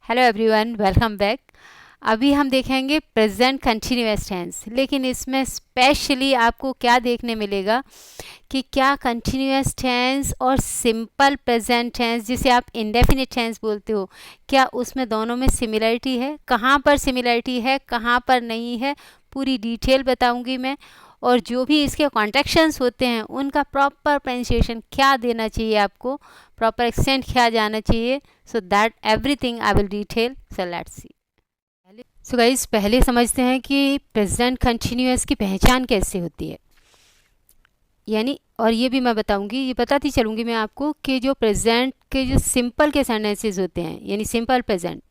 Hello everyone, welcome back. अभी हम देखेंगे प्रेजेंट कंटिन्यूअस टेंस, लेकिन इसमें स्पेशली आपको क्या देखने मिलेगा कि क्या कंटिन्यूअस टेंस और सिंपल प्रेजेंट टेंस, जिसे आप इंडेफिनिट टेंस बोलते हो, क्या उसमें दोनों में सिमिलरिटी है, कहाँ पर सिमिलरिटी है, कहाँ पर नहीं है, पूरी डिटेल बताऊंगी मैं। और जो भी इसके कॉन्टेक्शंस होते हैं उनका प्रॉपर प्रोनाउंसिएशन क्या देना चाहिए, आपको प्रॉपर एक्सेंट क्या जाना चाहिए, so that everything I will detail. So let's see. So guys, पहले समझते हैं कि प्रेजेंट कंटिन्यूअस की पहचान कैसे होती है। यानी और ये भी मैं बताऊंगी, ये बताती चलूंगी मैं आपको कि जो प्रेजेंट के जो सिंपल के सेंटेंसेस होते हैं, यानी सिंपल प्रेजेंट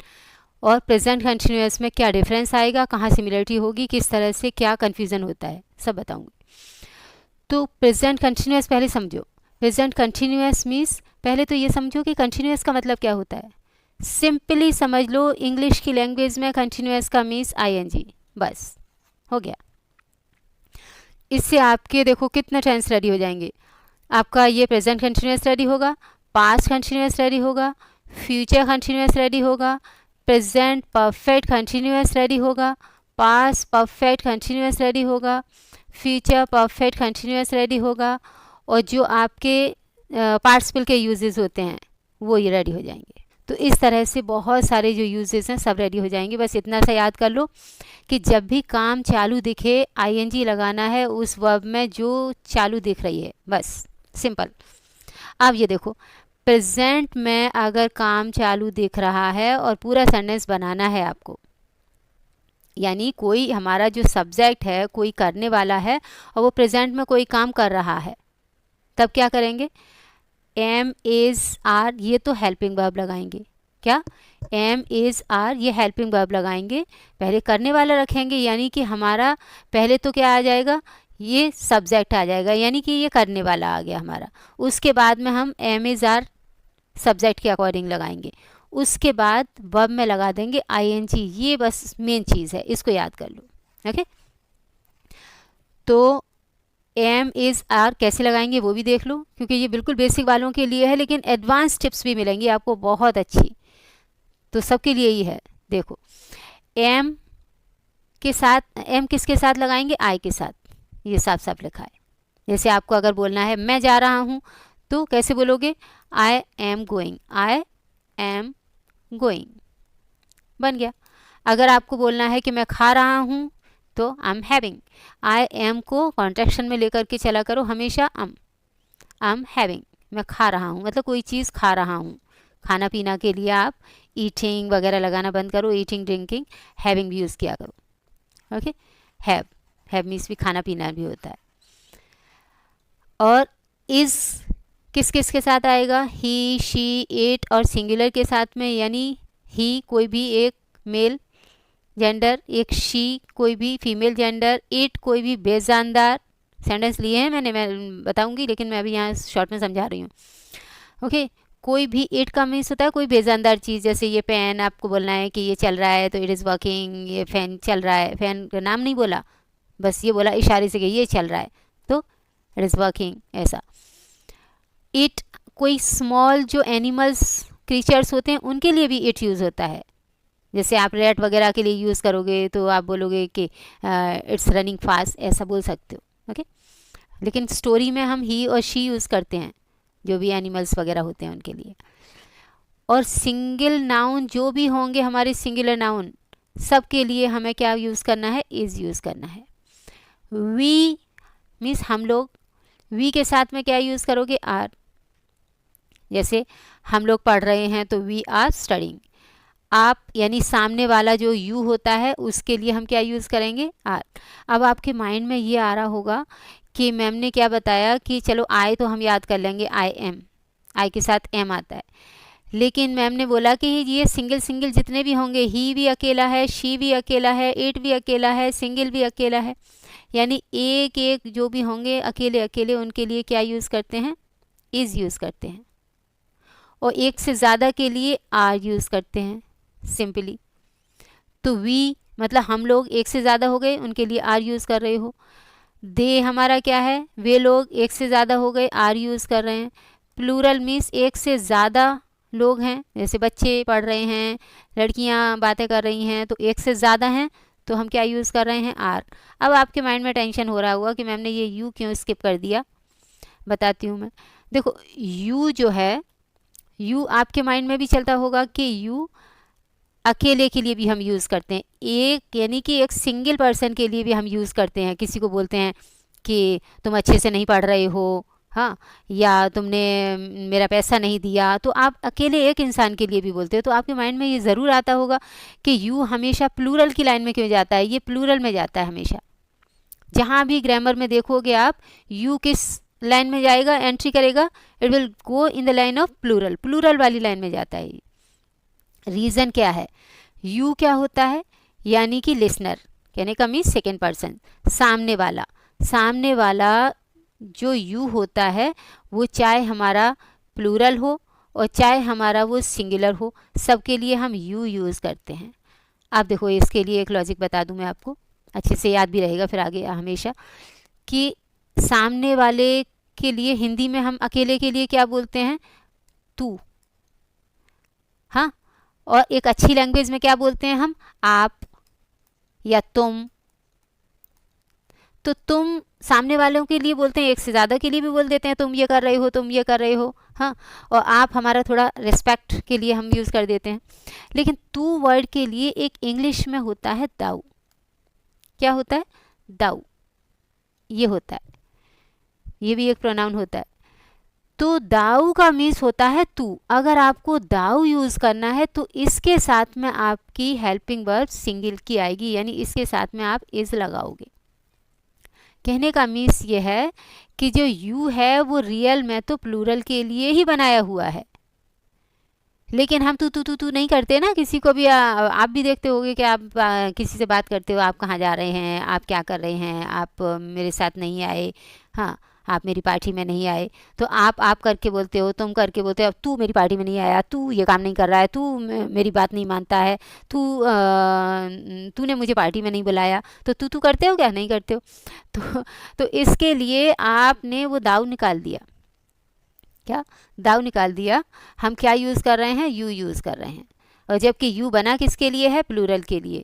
और प्रेजेंट कंटिन्यूअस में क्या डिफरेंस आएगा, कहाँ सिमिलरिटी होगी, किस तरह से क्या कन्फ्यूज़न होता है, सब बताऊंगी। तो प्रेजेंट कंटिन्यूअस पहले समझो। प्रेजेंट कंटिन्यूअस मीन्स, पहले तो ये समझो कि कंटिन्यूअस का मतलब क्या होता है। सिंपली समझ लो, इंग्लिश की लैंग्वेज में कंटिन्यूअस का मीन्स आईएनजी, बस हो गया। इससे आपके देखो कितने टेंस रेडी हो जाएंगे। आपका ये प्रेजेंट कंटिन्यूअस रेडी होगा, पास्ट कंटिन्यूअस रेडी होगा, फ्यूचर कंटिन्यूअस रेडी होगा, प्रेजेंट परफेक्ट कंटिन्यूअस रेडी होगा, पास्ट परफेक्ट कंटिन्यूअस रेडी होगा, फ्यूचर परफेक्ट कंटिन्यूअस रेडी होगा, और जो आपके पार्टिसिपल के यूजेस होते हैं वो ये रेडी हो जाएंगे। तो इस तरह से बहुत सारे जो यूजेस हैं सब रेडी हो जाएंगे। बस इतना सा याद कर लो कि जब भी काम चालू दिखे आईएनजी लगाना है उस वर्ब में जो चालू दिख रही है, बस सिंपल। अब ये देखो, प्रेजेंट में अगर काम चालू दिख रहा है और पूरा सेंटेंस बनाना है आपको, यानी कोई हमारा जो सब्जेक्ट है, कोई करने वाला है और वो प्रेजेंट में कोई काम कर रहा है, तब क्या करेंगे, एम इज़ आर, ये तो हेल्पिंग वर्ब लगाएंगे। क्या, एम इज़ आर, ये हेल्पिंग वर्ब लगाएंगे, पहले करने वाला रखेंगे, यानी कि हमारा पहले तो क्या आ जाएगा, ये सब्जेक्ट आ जाएगा, यानी कि ये करने वाला आ गया हमारा। उसके बाद में हम एम इज़ आर सब्जेक्ट के अकॉर्डिंग लगाएंगे, उसके बाद वर्ब में लगा देंगे आईएनजी। ये बस मेन चीज़ है, इसको याद कर लो। ओके, तो एम इज़ आर कैसे लगाएंगे वो भी देख लो, क्योंकि ये बिल्कुल बेसिक वालों के लिए है, लेकिन एडवांस टिप्स भी मिलेंगी आपको बहुत अच्छी, तो सबके लिए ही है। देखो, एम के साथ, एम किसके साथ लगाएंगे, आई के साथ, ये साफ साफ लिखा है। जैसे आपको अगर बोलना है मैं जा रहा हूँ, तो कैसे बोलोगे, I am going, I am going, बन गया। अगर आपको बोलना है कि मैं खा रहा हूँ, तो I am having, I am को कॉन्ट्रैक्शन में लेकर के चला करो हमेशा, आई एम हैविंग, मैं खा रहा हूँ, मतलब कोई चीज़ खा रहा हूँ। खाना पीना के लिए आप ईटिंग वगैरह लगाना बंद करो, ईटिंग ड्रिंकिंग, हैविंग भी यूज़ किया करो। ओके, हैव मीन्स भी खाना पीना भी होता है। और इज़ किस किस के साथ आएगा, ही शी इट, और सिंगुलर के साथ में, यानी ही कोई भी एक मेल जेंडर, एक शी कोई भी फीमेल जेंडर, इट कोई भी बेजानदार। सेंटेंस लिए हैं मैंने, मैं बताऊंगी, लेकिन मैं अभी यहाँ शॉर्ट में समझा रही हूँ। ओके, कोई भी इट का मीन्स होता है कोई बेजानदार चीज़, जैसे ये पेन आपको बोलना है कि ये चल रहा है तो इट इज़ वर्किंग, ये फैन चल रहा है, फैन का नाम नहीं बोला, बस ये बोला इशारे से कि ये चल रहा है तो इट इज़ वर्किंग, ऐसा। इट कोई स्मॉल जो एनिमल्स क्रीचर्स होते हैं उनके लिए भी इट यूज़ होता है। जैसे आप रेट वगैरह के लिए यूज़ करोगे तो आप बोलोगे कि इट्स रनिंग फास्ट, ऐसा बोल सकते हो। ओके, लेकिन स्टोरी में हम ही और शी यूज़ करते हैं, जो भी एनिमल्स वगैरह होते हैं उनके लिए। और सिंगल नाउन जो भी होंगे हमारे सिंगुलर नाउन, सब के लिए हमें क्या यूज़ करना है, इज़ यूज़ करना है। वी मीन्स हम लोग, वी के साथ में क्या यूज़ करोगे, आर। जैसे हम लोग पढ़ रहे हैं तो वी आर स्टडिंग। आप यानी सामने वाला जो यू होता है उसके लिए हम क्या यूज़ करेंगे, आर। अब आपके माइंड में ये आ रहा होगा कि मैम ने क्या बताया कि चलो आई तो हम याद कर लेंगे, आई एम, आई के साथ एम आता है, लेकिन मैम ने बोला कि ये सिंगल सिंगल जितने भी होंगे, ही भी अकेला है, शी भी अकेला है, इट भी अकेला है, सिंगल भी अकेला है, यानी एक एक जो भी होंगे अकेले अकेले, उनके लिए क्या यूज़ करते हैं, इज़ यूज़ करते हैं। और एक से ज़्यादा के लिए आर यूज़ करते हैं सिंपली। तो वी मतलब हम लोग एक से ज़्यादा हो गए, उनके लिए आर यूज़ कर रहे हो। दे हमारा क्या है, वे लोग एक से ज़्यादा हो गए, आर यूज़ कर रहे हैं। प्लूरल मीन्स एक से ज़्यादा लोग हैं, जैसे बच्चे पढ़ रहे हैं, लड़कियां बातें कर रही हैं, तो एक से ज़्यादा हैं तो हम क्या यूज़ कर रहे हैं, आर। अब आपके माइंड में टेंशन हो रहा होगा कि मैम ने ये यू क्यों स्किप कर दिया, बताती हूँ मैं। देखो यू जो है, यू आपके माइंड में भी चलता होगा कि यू अकेले के लिए भी हम यूज़ करते हैं, एक यानी कि एक सिंगल पर्सन के लिए भी हम यूज़ करते हैं। किसी को बोलते हैं कि तुम अच्छे से नहीं पढ़ रहे हो, हाँ, या तुमने मेरा पैसा नहीं दिया, तो आप अकेले एक इंसान के लिए भी बोलते हो। तो आपके माइंड में ये ज़रूर आता होगा कि यू हमेशा प्लूरल की लाइन में क्यों जाता है, ये प्लूरल में जाता है हमेशा। जहाँ भी ग्रामर में देखोगे आप, यू किस लाइन में जाएगा, एंट्री करेगा, it will go in the line of plural, plural वाली लाइन में जाता है। रीज़न क्या है, यू क्या होता है, यानी कि लिसनर, कहने का मीन्स सेकेंड पर्सन, सामने वाला। सामने वाला जो यू होता है वो चाहे हमारा प्लूरल हो और चाहे हमारा वो सिंगुलर हो, सबके लिए हम यू यूज़ करते हैं। अब देखो इसके लिए एक लॉजिक बता दूं मैं आपको, अच्छे से याद भी रहेगा फिर आगे हमेशा, कि सामने वाले के लिए हिंदी में हम अकेले के लिए क्या बोलते हैं, तू, हाँ, और एक अच्छी लैंग्वेज में क्या बोलते हैं हम, आप या तुम। तो तुम सामने वालों के लिए बोलते हैं, एक से ज़्यादा के लिए भी बोल देते हैं, तुम ये कर रहे हो, तुम ये कर रहे हो, हाँ, और आप हमारा थोड़ा रिस्पेक्ट के लिए हम यूज़ कर देते हैं। लेकिन तू वर्ड के लिए एक इंग्लिश में होता है दाऊ। क्या होता है, दाऊ, ये होता है, ये भी एक प्रोनाउन होता है। तो दाऊ का मीन्स होता है तू। अगर आपको दाऊ यूज़ करना है तो इसके साथ में आपकी हेल्पिंग वर्ब सिंगल की आएगी, यानी इसके साथ में आप इज लगाओगे। कहने का मीन्स ये है कि जो यू है वो रियल में तो प्लूरल के लिए ही बनाया हुआ है, लेकिन हम तू तू तू तू नहीं करते ना किसी को भी। आप भी देखते होंगे कि आप किसी से बात करते हो, आप कहाँ जा रहे हैं, आप क्या कर रहे हैं, आप मेरे साथ नहीं आए, हाँ, आप मेरी पार्टी में नहीं आए, तो आप करके बोलते हो, तुम करके बोलते हो, अब तू मेरी पार्टी में नहीं आया, तू ये काम नहीं कर रहा है, तू मेरी बात नहीं मानता है, तूने मुझे पार्टी में नहीं बुलाया। तो तू करते हो क्या, नहीं करते हो। तो इसके लिए आपने वो दाऊ निकाल दिया, क्या दाऊ निकाल दिया। हम क्या यूज़ कर रहे हैं, यू यूज़ कर रहे हैं, और जबकि यू बना किसके लिए है, प्लूरल के लिए,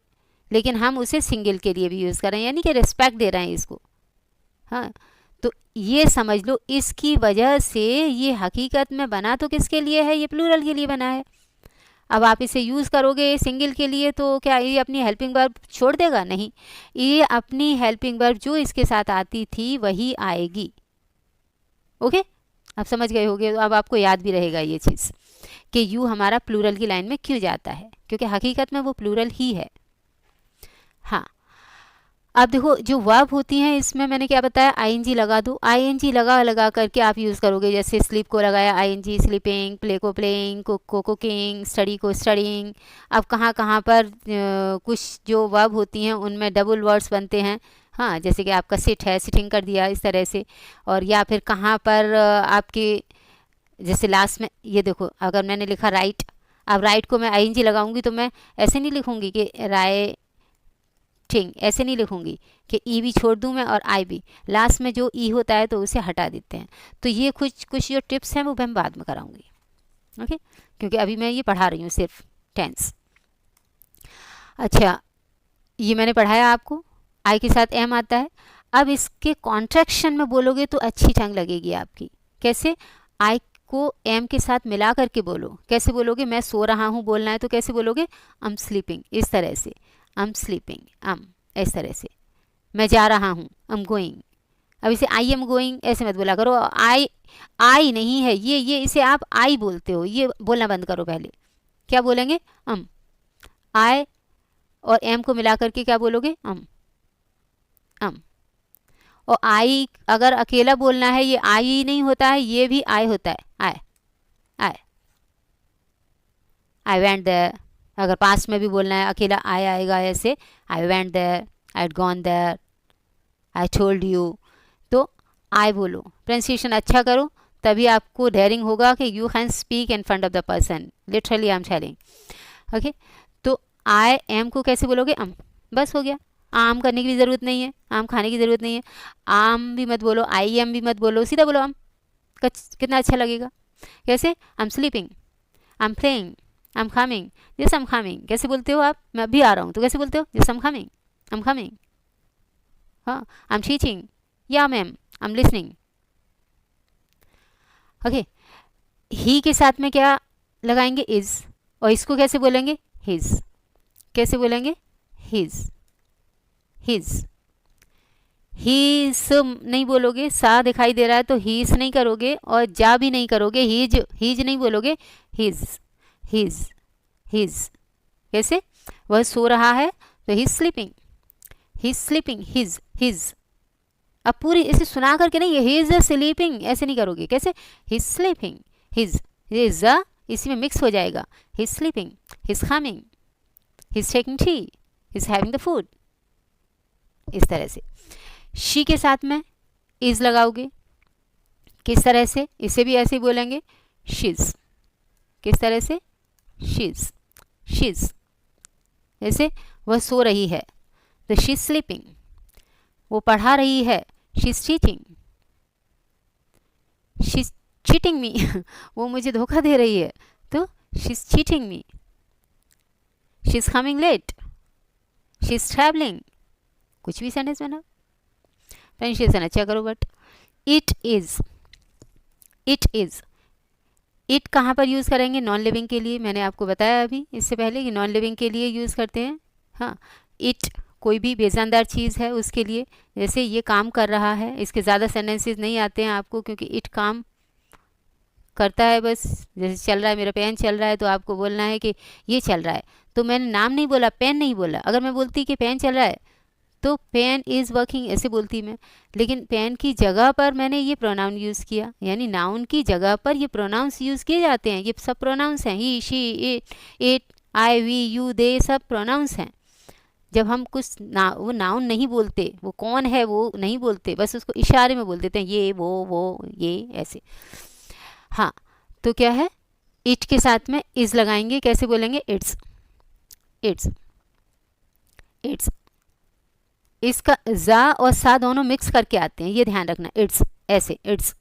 लेकिन हम उसे सिंगल के लिए भी यूज़ कर रहे हैं, यानी कि रिस्पेक्ट दे रहे हैं इसको, हाँ। तो ये समझ लो, इसकी वजह से ये हकीकत में बना तो किसके लिए है, ये प्लूरल के लिए बना है। अब आप इसे यूज़ करोगे सिंगल के लिए तो क्या ये अपनी हेल्पिंग वर्ब छोड़ देगा, नहीं, ये अपनी हेल्पिंग वर्ब जो इसके साथ आती थी वही आएगी। ओके, आप समझ गए होंगे, तो अब आपको याद भी रहेगा ये चीज़ कि यू हमारा प्लूरल की लाइन में क्यों जाता है, क्योंकि हकीकत में वो प्लूरल ही है। हाँ, अब देखो जो वर्ब होती हैं इसमें मैंने क्या बताया, आईएनजी लगा दो, आईएनजी लगा करके आप यूज़ करोगे। जैसे स्लीप को लगाया आईएनजी, स्लीपिंग, प्ले को प्लेइंग, कुक को कुकिंग, स्टडी को स्टडिंग। अब कहाँ पर कुछ जो वर्ब होती हैं उनमें डबल वर्ड्स बनते हैं, हाँ, जैसे कि आपका सिट है, सिटिंग कर दिया इस तरह से। और या फिर कहाँ पर आपके जैसे लास्ट में ये देखो, अगर मैंने लिखा राइट, अब राइट को मैं आईएनजी लगाऊंगी तो मैं ऐसे नहीं लिखूंगी कि राइटिंग, ऐसे नहीं लिखूंगी कि ई भी छोड़ दूं मैं और आई भी, लास्ट में जो ई होता है तो उसे हटा देते हैं। तो ये कुछ जो टिप्स हैं वो मैं बाद में कराऊंगी, ओके, क्योंकि अभी मैं ये पढ़ा रही हूँ सिर्फ टेंस। अच्छा, ये मैंने पढ़ाया आपको, आई के साथ एम आता है। अब इसके कॉन्ट्रैक्शन में बोलोगे तो अच्छी टंग लगेगी आपकी। कैसे, आई को एम के साथ मिला करके बोलो। कैसे बोलोगे, मैं सो रहा हूँ बोलना है तो कैसे बोलोगे, आई एम स्लीपिंग, इस तरह से, आई एम स्लीपिंग, इस तरह से। मैं जा रहा हूँ, आई एम गोइंग। अब इसे आई एम गोइंग ऐसे मत बोला करो, आई नहीं है ये इसे आप आई बोलते हो, ये बोलना बंद करो। पहले क्या बोलेंगे, आई और एम को मिला करके क्या बोलोगे, और आई अगर अकेला बोलना है ये आई ही नहीं होता है, ये भी आई होता है, आई वेंट देयर। अगर पास्ट में भी बोलना है अकेला आई आएगा ऐसे, I went there, I had gone there, I told you. तो आई बोलो, प्रोनाउंसिएशन अच्छा करो, तभी आपको डेयरिंग होगा कि you can speak in front of the person, literally I am telling, okay. तो आई एम को कैसे बोलोगे, बस हो गया, आम करने की भी ज़रूरत नहीं है, आम खाने की ज़रूरत नहीं है, आम भी मत बोलो, आई एम भी मत बोलो, सीधा बोलो कितना अच्छा लगेगा। कैसे, I am sleeping, I am playing, I am coming, yes I am coming कैसे बोलते हो आप? मैं अभी आ रहा हूँ तो कैसे बोलते हो? Yes I am coming, I am coming. हाँ, आई एम टीचिंग, या ma'am I am listening. Okay, he के साथ में क्या लगाएंगे? इज. और इसको कैसे बोलेंगे? हिज. कैसे बोलेंगे? His, his. हीज नहीं बोलोगे, सा दिखाई दे रहा है तो हीज नहीं करोगे, और जा भी नहीं करोगे, हीज, हीज नहीं बोलोगे, हिज, हिज, हिज. कैसे? वह सो रहा है तो ही स्लीपिंग, ही स्लीपिंग, हिज, हिज. अब पूरी इसे सुना करके नहीं, ही इज स्लीपिंग ऐसे नहीं करोगे. कैसे? ही स्लीपिंग, हिज, इज इसी में मिक्स हो जाएगा. He sleeping, he coming, he taking tea, he having the food. इस तरह से. शी के साथ में इज लगाओगे. किस तरह से? इसे भी ऐसे ही बोलेंगे, शीज. किस तरह से? शीज, शीज. जैसे वह सो रही है तो शी स्लीपिंग. वो पढ़ा रही है, she is teaching. She is cheating me वो मुझे धोखा दे रही है तो she is cheating me. She is coming late, she is travelling. कुछ भी सेंटेंस बना. प्रोनाउंसिएशन अच्छा करो. But it is, it is. It कहाँ पर यूज़ करेंगे? नॉन लिविंग के लिए. मैंने आपको बताया अभी इससे पहले कि नॉन लिविंग के लिए यूज़ करते हैं. हाँ, इट कोई भी बेजानदार चीज़ है उसके लिए. जैसे ये काम कर रहा है, इसके ज़्यादा सेंटेंसेस नहीं आते हैं आपको क्योंकि इट काम करता है बस. जैसे चल रहा है, मेरा पेन चल रहा है तो आपको बोलना है कि ये चल रहा है. तो मैंने नाम नहीं बोला, पेन नहीं बोला. अगर मैं बोलती कि पेन चल रहा है तो पेन इज़ वर्किंग ऐसे बोलती मैं. लेकिन पेन की जगह पर मैंने ये प्रोनाउन यूज़ किया, यानी नाउन की जगह पर ये प्रोनाउंस यूज़ किए जाते हैं. ये सब प्रोनाउंस हैं. He, she, it, I, we, you, they सब प्रोनाउंस हैं. जब हम कुछ वो नाउन नहीं बोलते, वो कौन है वो नहीं बोलते, बस उसको इशारे में बोल देते हैं, ये, वो ये ऐसे. हाँ, तो क्या है? इट के साथ में इज़ लगाएंगे. कैसे बोलेंगे? It's, it's, it's. इसका जा और सा दोनों मिक्स करके आते हैं, ये ध्यान रखना. इट्स ऐसे, इट्स,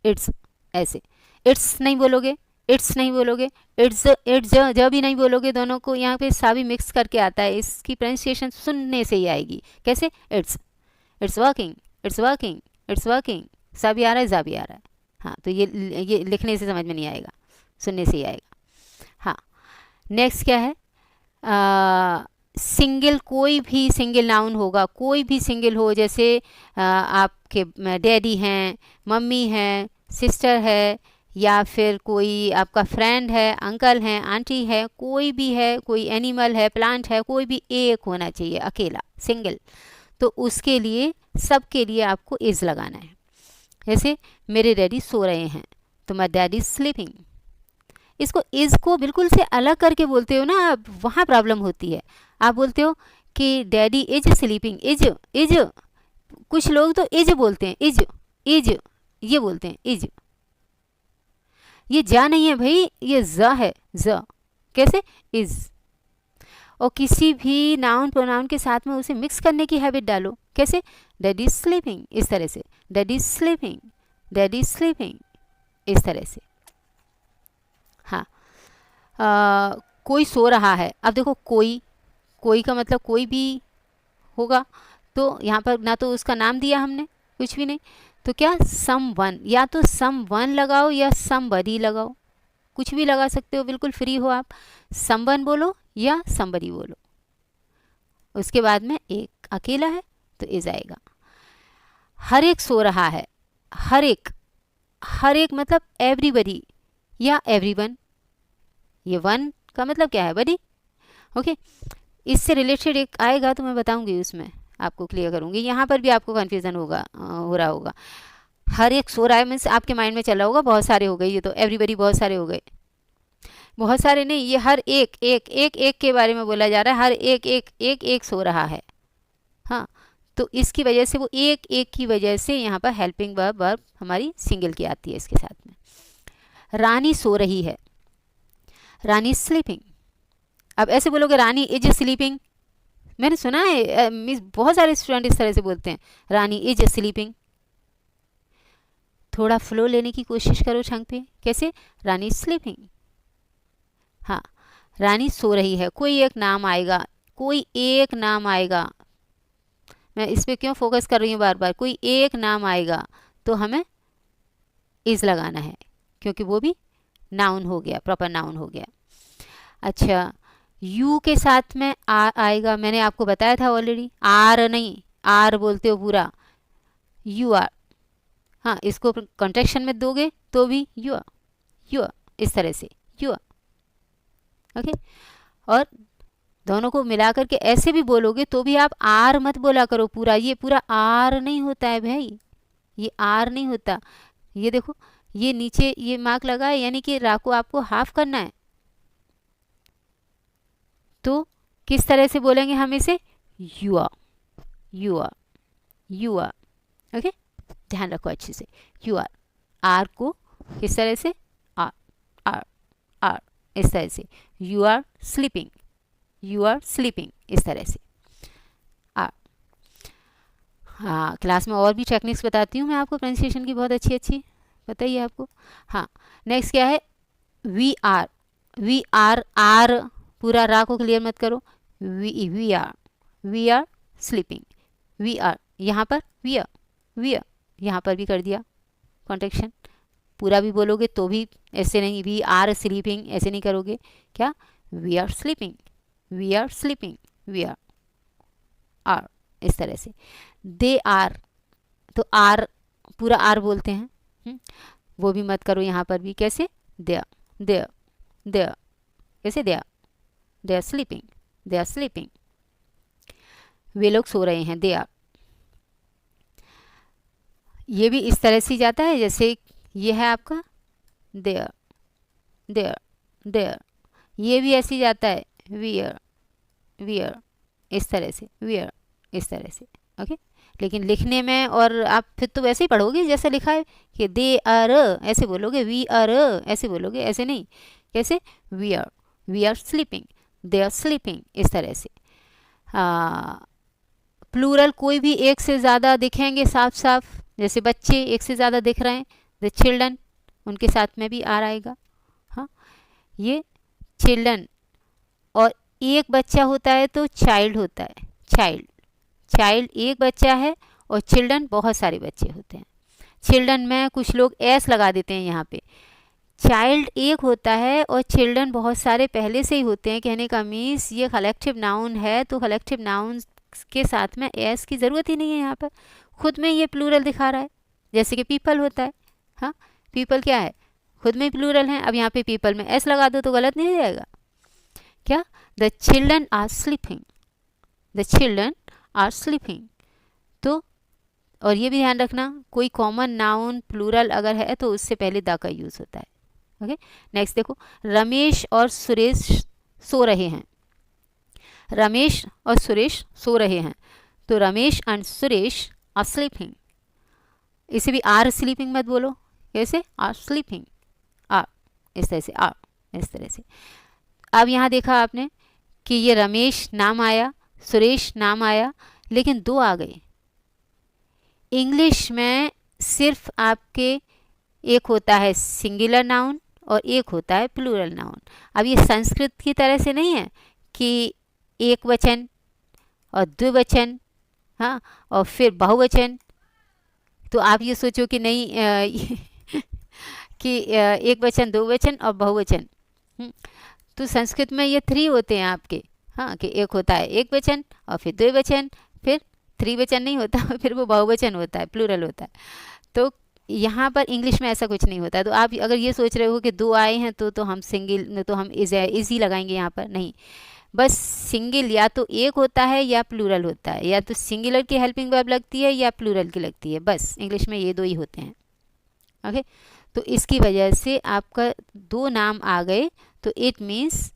इट्स ऐसे. इट्स नहीं बोलोगे, इट्स नहीं बोलोगे, इट्स, इट्स ज भी नहीं बोलोगे. दोनों को यहाँ पे सा भी मिक्स करके आता है. इसकी प्रोनाउंसिएशन सुनने से ही आएगी. कैसे? It's, it's working, it's working, it's working. सा भी आ रहा है, जा भी आ रहा है. हाँ, तो ये लिखने से समझ में नहीं आएगा, सुनने से ही आएगा. हाँ, नेक्स्ट क्या है? सिंगल, कोई भी सिंगल नाउन होगा, कोई भी सिंगल हो. जैसे आपके डैडी हैं, मम्मी हैं, सिस्टर है, या फिर कोई आपका फ्रेंड है, अंकल हैं, आंटी है, कोई भी है, कोई एनिमल है, प्लांट है, कोई भी एक होना चाहिए, अकेला, सिंगल. तो उसके लिए, सबके लिए आपको इज़ लगाना है. जैसे मेरे डैडी सो रहे हैं तो माय डैडी इज स्लीपिंग. इसको इज़ को बिल्कुल से अलग करके बोलते हो ना आप, वहाँ प्रॉब्लम होती है. आप बोलते हो कि daddy is sleeping. Is, is, कुछ लोग तो इज बोलते हैं, इज, इज ये बोलते हैं, इज. ये जा नहीं है भाई, ये ज है, ज. कैसे? इज. और किसी भी नाउन प्रोनाउन के साथ में उसे मिक्स करने की हैबिट डालो. कैसे? डैडी इज स्लीपिंग, इस तरह से. Daddy is sleeping, daddy is sleeping, इस तरह से. हाँ, कोई सो रहा है. अब देखो, कोई, कोई का मतलब कोई भी होगा. तो यहाँ पर ना तो उसका नाम दिया हमने, कुछ भी नहीं. तो क्या? समवन. या तो समवन लगाओ या समबडी लगाओ, कुछ भी लगा सकते हो, बिल्कुल फ्री हो आप. समवन बोलो या समबडी बोलो. उसके बाद में एक अकेला है तो इज आएगा. हर एक सो रहा है. हर एक, हर एक मतलब एवरीबडी या एवरीवन. ये वन का मतलब क्या है? बडी. ओके, इससे रिलेटेड एक आएगा तो मैं बताऊंगी, उसमें आपको क्लियर करूंगी. यहाँ पर भी आपको कन्फ्यूज़न होगा, हो रहा होगा. हर एक सो रहा है मीन्स आपके माइंड में चल रहा होगा बहुत सारे हो गए, ये तो एवरीबडी बहुत सारे हो गए. बहुत सारे नहीं, ये हर एक, एक एक एक के बारे में बोला जा रहा है. हर एक एक एक एक सो रहा है. हाँ, तो इसकी वजह से, वो एक एक की वजह से यहाँ पर हेल्पिंग वर्ब हमारी सिंगल की आती है इसके साथ में. रानी सो रही है. रानी इज स्लीपिंग. अब ऐसे बोलोगे रानी इज स्लीपिंग. मैंने सुना है मिस, बहुत सारे स्टूडेंट इस तरह से बोलते हैं, रानी इज स्लीपिंग. थोड़ा फ्लो लेने की कोशिश करो छंग पे. कैसे? रानी इज स्लीपिंग. हाँ, रानी सो रही है, कोई एक नाम आएगा, कोई एक नाम आएगा, मैं इस पे क्यों फोकस कर रही हूँ बार बार, कोई एक नाम आएगा तो हमें इज लगाना है, क्योंकि वो भी नाउन हो गया, प्रॉपर नाउन हो गया। अच्छा, यू के साथ में आएगा, मैंने आपको बताया था ऑलरेडी, आर नहीं, आर बोलते हो पूरा, यू आर। हाँ, इसको कॉन्ट्रैक्शन में दोगे तो भी यू आर, यू आर, इस तरह से यू आर। ओके, और दोनों को मिलाकर के ऐसे भी बोलोगे तो भी आप आर मत बोला करो पूरा, ये पूरा आर नहीं होता है भाई, ये आर नहीं होता। ये देखो, ये नीचे ये मार्क लगा है, यानी कि रा को आपको हाफ करना है, तो किस तरह से बोलेंगे हम इसे, you are, you are, you are. Okay, ध्यान रखो अच्छे से, यू आर, आर को किस तरह से, आर, आर, आर, इस तरह से, you are sleeping, you are sleeping, इस तरह से आर। हाँ, क्लास में और भी टेक्निक्स बताती हूँ मैं आपको प्रोनाउंसिएशन की, बहुत अच्छी अच्छी बताइए आपको। हाँ, नेक्स्ट क्या है, we are, we are, are पूरा रा को क्लियर मत करो, we are, we are sleeping, we are, यहाँ पर वी आर, वी आर, यहाँ पर भी कर दिया कॉन्ट्रैक्शन, पूरा भी बोलोगे तो भी ऐसे नहीं, वी आर स्लीपिंग ऐसे नहीं करोगे, क्या, we are sleeping, we are sleeping, we are, are, इस तरह से। दे आर, तो आर पूरा आर बोलते हैं, वो भी मत करो यहाँ पर भी, कैसे, they are, they are, they are, कैसे, they are, they are sleeping, they are sleeping, वे लोग सो रहे हैं, दे आर। ये भी इस तरह से जाता है जैसे ये है आपका देयर, देयर, देयर, ये भी ऐसे जाता है वियर, वियर, इस तरह से, वियर, इस तरह से। ओके, लेकिन लिखने में और आप फिर तो वैसे ही पढ़ोगे जैसे लिखा है कि दे आर ऐसे बोलोगे, वी आर ऐसे बोलोगे, ऐसे नहीं, कैसे, we are, we are sleeping, they are sleeping, इस तरह से। प्लूरल कोई भी एक से ज़्यादा दिखेंगे साफ साफ, जैसे बच्चे एक से ज़्यादा दिख रहे हैं, द चिल्ड्रन, उनके साथ में भी आर आएगा। हाँ, ये चिल्ड्रन, और एक बच्चा होता है तो चाइल्ड होता है, चाइल्ड, चाइल्ड एक बच्चा है, और चिल्ड्रन बहुत सारे बच्चे होते हैं। चिल्ड्रन में कुछ लोग एस लगा देते हैं यहाँ पे, चाइल्ड एक होता है और चिल्ड्रन बहुत सारे पहले से ही होते हैं, कहने का मीन्स ये कलेक्टिव नाउन है, तो कलेक्टिव नाउन के साथ में एस की ज़रूरत ही नहीं है, यहाँ पर खुद में ये प्लूरल दिखा रहा है, जैसे कि पीपल होता है। हाँ, पीपल क्या है, खुद में प्लूरल है, अब यहाँ पे पीपल में एस लगा दो तो गलत नहीं हो जाएगा क्या, the children are sleeping, the children are sleeping. तो और ये भी ध्यान रखना, कोई कॉमन नाउन प्लूरल अगर है तो उससे पहले द का यूज़ होता है। ओके, नेक्स्ट देखो, रमेश और सुरेश सो रहे हैं, रमेश और सुरेश सो रहे हैं, तो Ramesh and Suresh are sleeping, इसे भी आर स्लीपिंग मत बोलो, कैसे, आर स्लीपिंग, आर, इस तरह से, आर, इस तरह से। अब यहाँ देखा आपने कि ये रमेश नाम आया, सुरेश नाम आया, लेकिन दो आ गए। इंग्लिश में सिर्फ आपके एक होता है सिंगुलर नाउन और एक होता है प्लूरल नाउन। अब ये संस्कृत की तरह से नहीं है कि एक वचन और द्विवचन, हाँ, और फिर बहुवचन, तो आप ये सोचो कि नहीं कि एक वचन, दो वचन और बहुवचन। तो संस्कृत में ये थ्री होते हैं आपके, हाँ, कि एक होता है एक वचन और फिर द्विवचन, फिर त्रिवचन नहीं होता, फिर वो बहुवचन होता है, प्लूरल होता है। तो यहाँ पर इंग्लिश में ऐसा कुछ नहीं होता है। तो आप अगर ये सोच रहे हो कि दो आए हैं तो हम सिंगल, तो हम इज ही लगाएंगे यहाँ पर, नहीं, बस सिंगल या तो एक होता है या प्लूरल होता है, या तो सिंगुलर की हेल्पिंग वर्ब लगती है या प्लूरल की लगती है, बस इंग्लिश में ये दो ही होते हैं। ओके, तो इसकी वजह से आपका दो नाम आ गए, तो इट मीन्स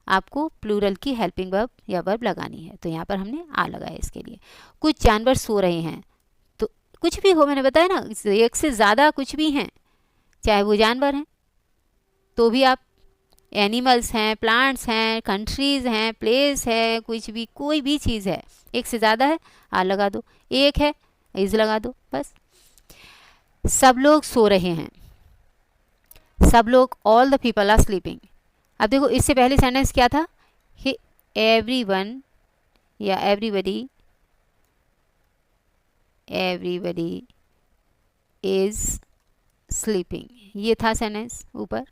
आपको प्लूरल की हेल्पिंग वर्ब या वर्ब लगानी है, तो यहाँ पर हमने आ लगाया इसके लिए। कुछ जानवर सो रहे हैं, तो कुछ भी हो, मैंने बताया ना, एक से ज़्यादा कुछ भी हैं, चाहे वो जानवर हैं तो भी आप, एनिमल्स हैं, प्लांट्स हैं, कंट्रीज़ हैं, प्लेस है, कुछ भी, कोई भी चीज़ है, एक से ज़्यादा है आर लगा दो, एक है इज लगा दो, बस। सब लोग सो रहे हैं, सब लोग, all the people are sleeping, अब देखो इससे पहले सेंटेंस क्या था कि एवरीवन या एवरीबडी इज स्लीपिंग, ये था सेंटेंस ऊपर,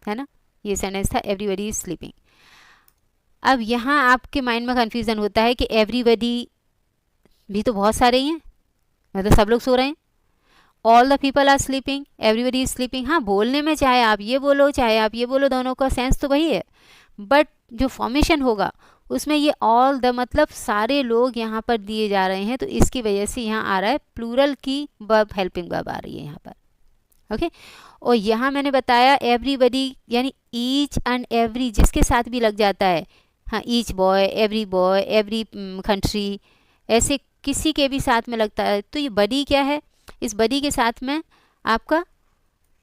है ना, ये सेंटेंस था एवरीबडी इज स्लीपिंग। अब यहाँ आपके माइंड में कंफ्यूजन होता है कि एवरीबडी भी तो बहुत सारे ही हैं, मतलब सब लोग सो रहे हैं। All the people are sleeping, everybody is sleeping. हाँ, बोलने में चाहे आप ये बोलो चाहे आप ये बोलो, दोनों का सेंस तो वही है, बट जो फॉर्मेशन होगा उसमें ये ऑल द मतलब सारे लोग यहाँ पर दिए जा रहे हैं, तो इसकी वजह से यहाँ आ रहा है प्लूरल की वर्ब, हेल्पिंग वर्ब आ रही है यहाँ पर। ओके और यहाँ मैंने बताया एवरीबडी यानी ईच एंड एवरी जिसके साथ भी लग जाता है, हाँ, ईच बॉय, एवरी कंट्री, ऐसे किसी के भी साथ में लगता है, तो ये बडी क्या है, इस बडी के साथ में आपका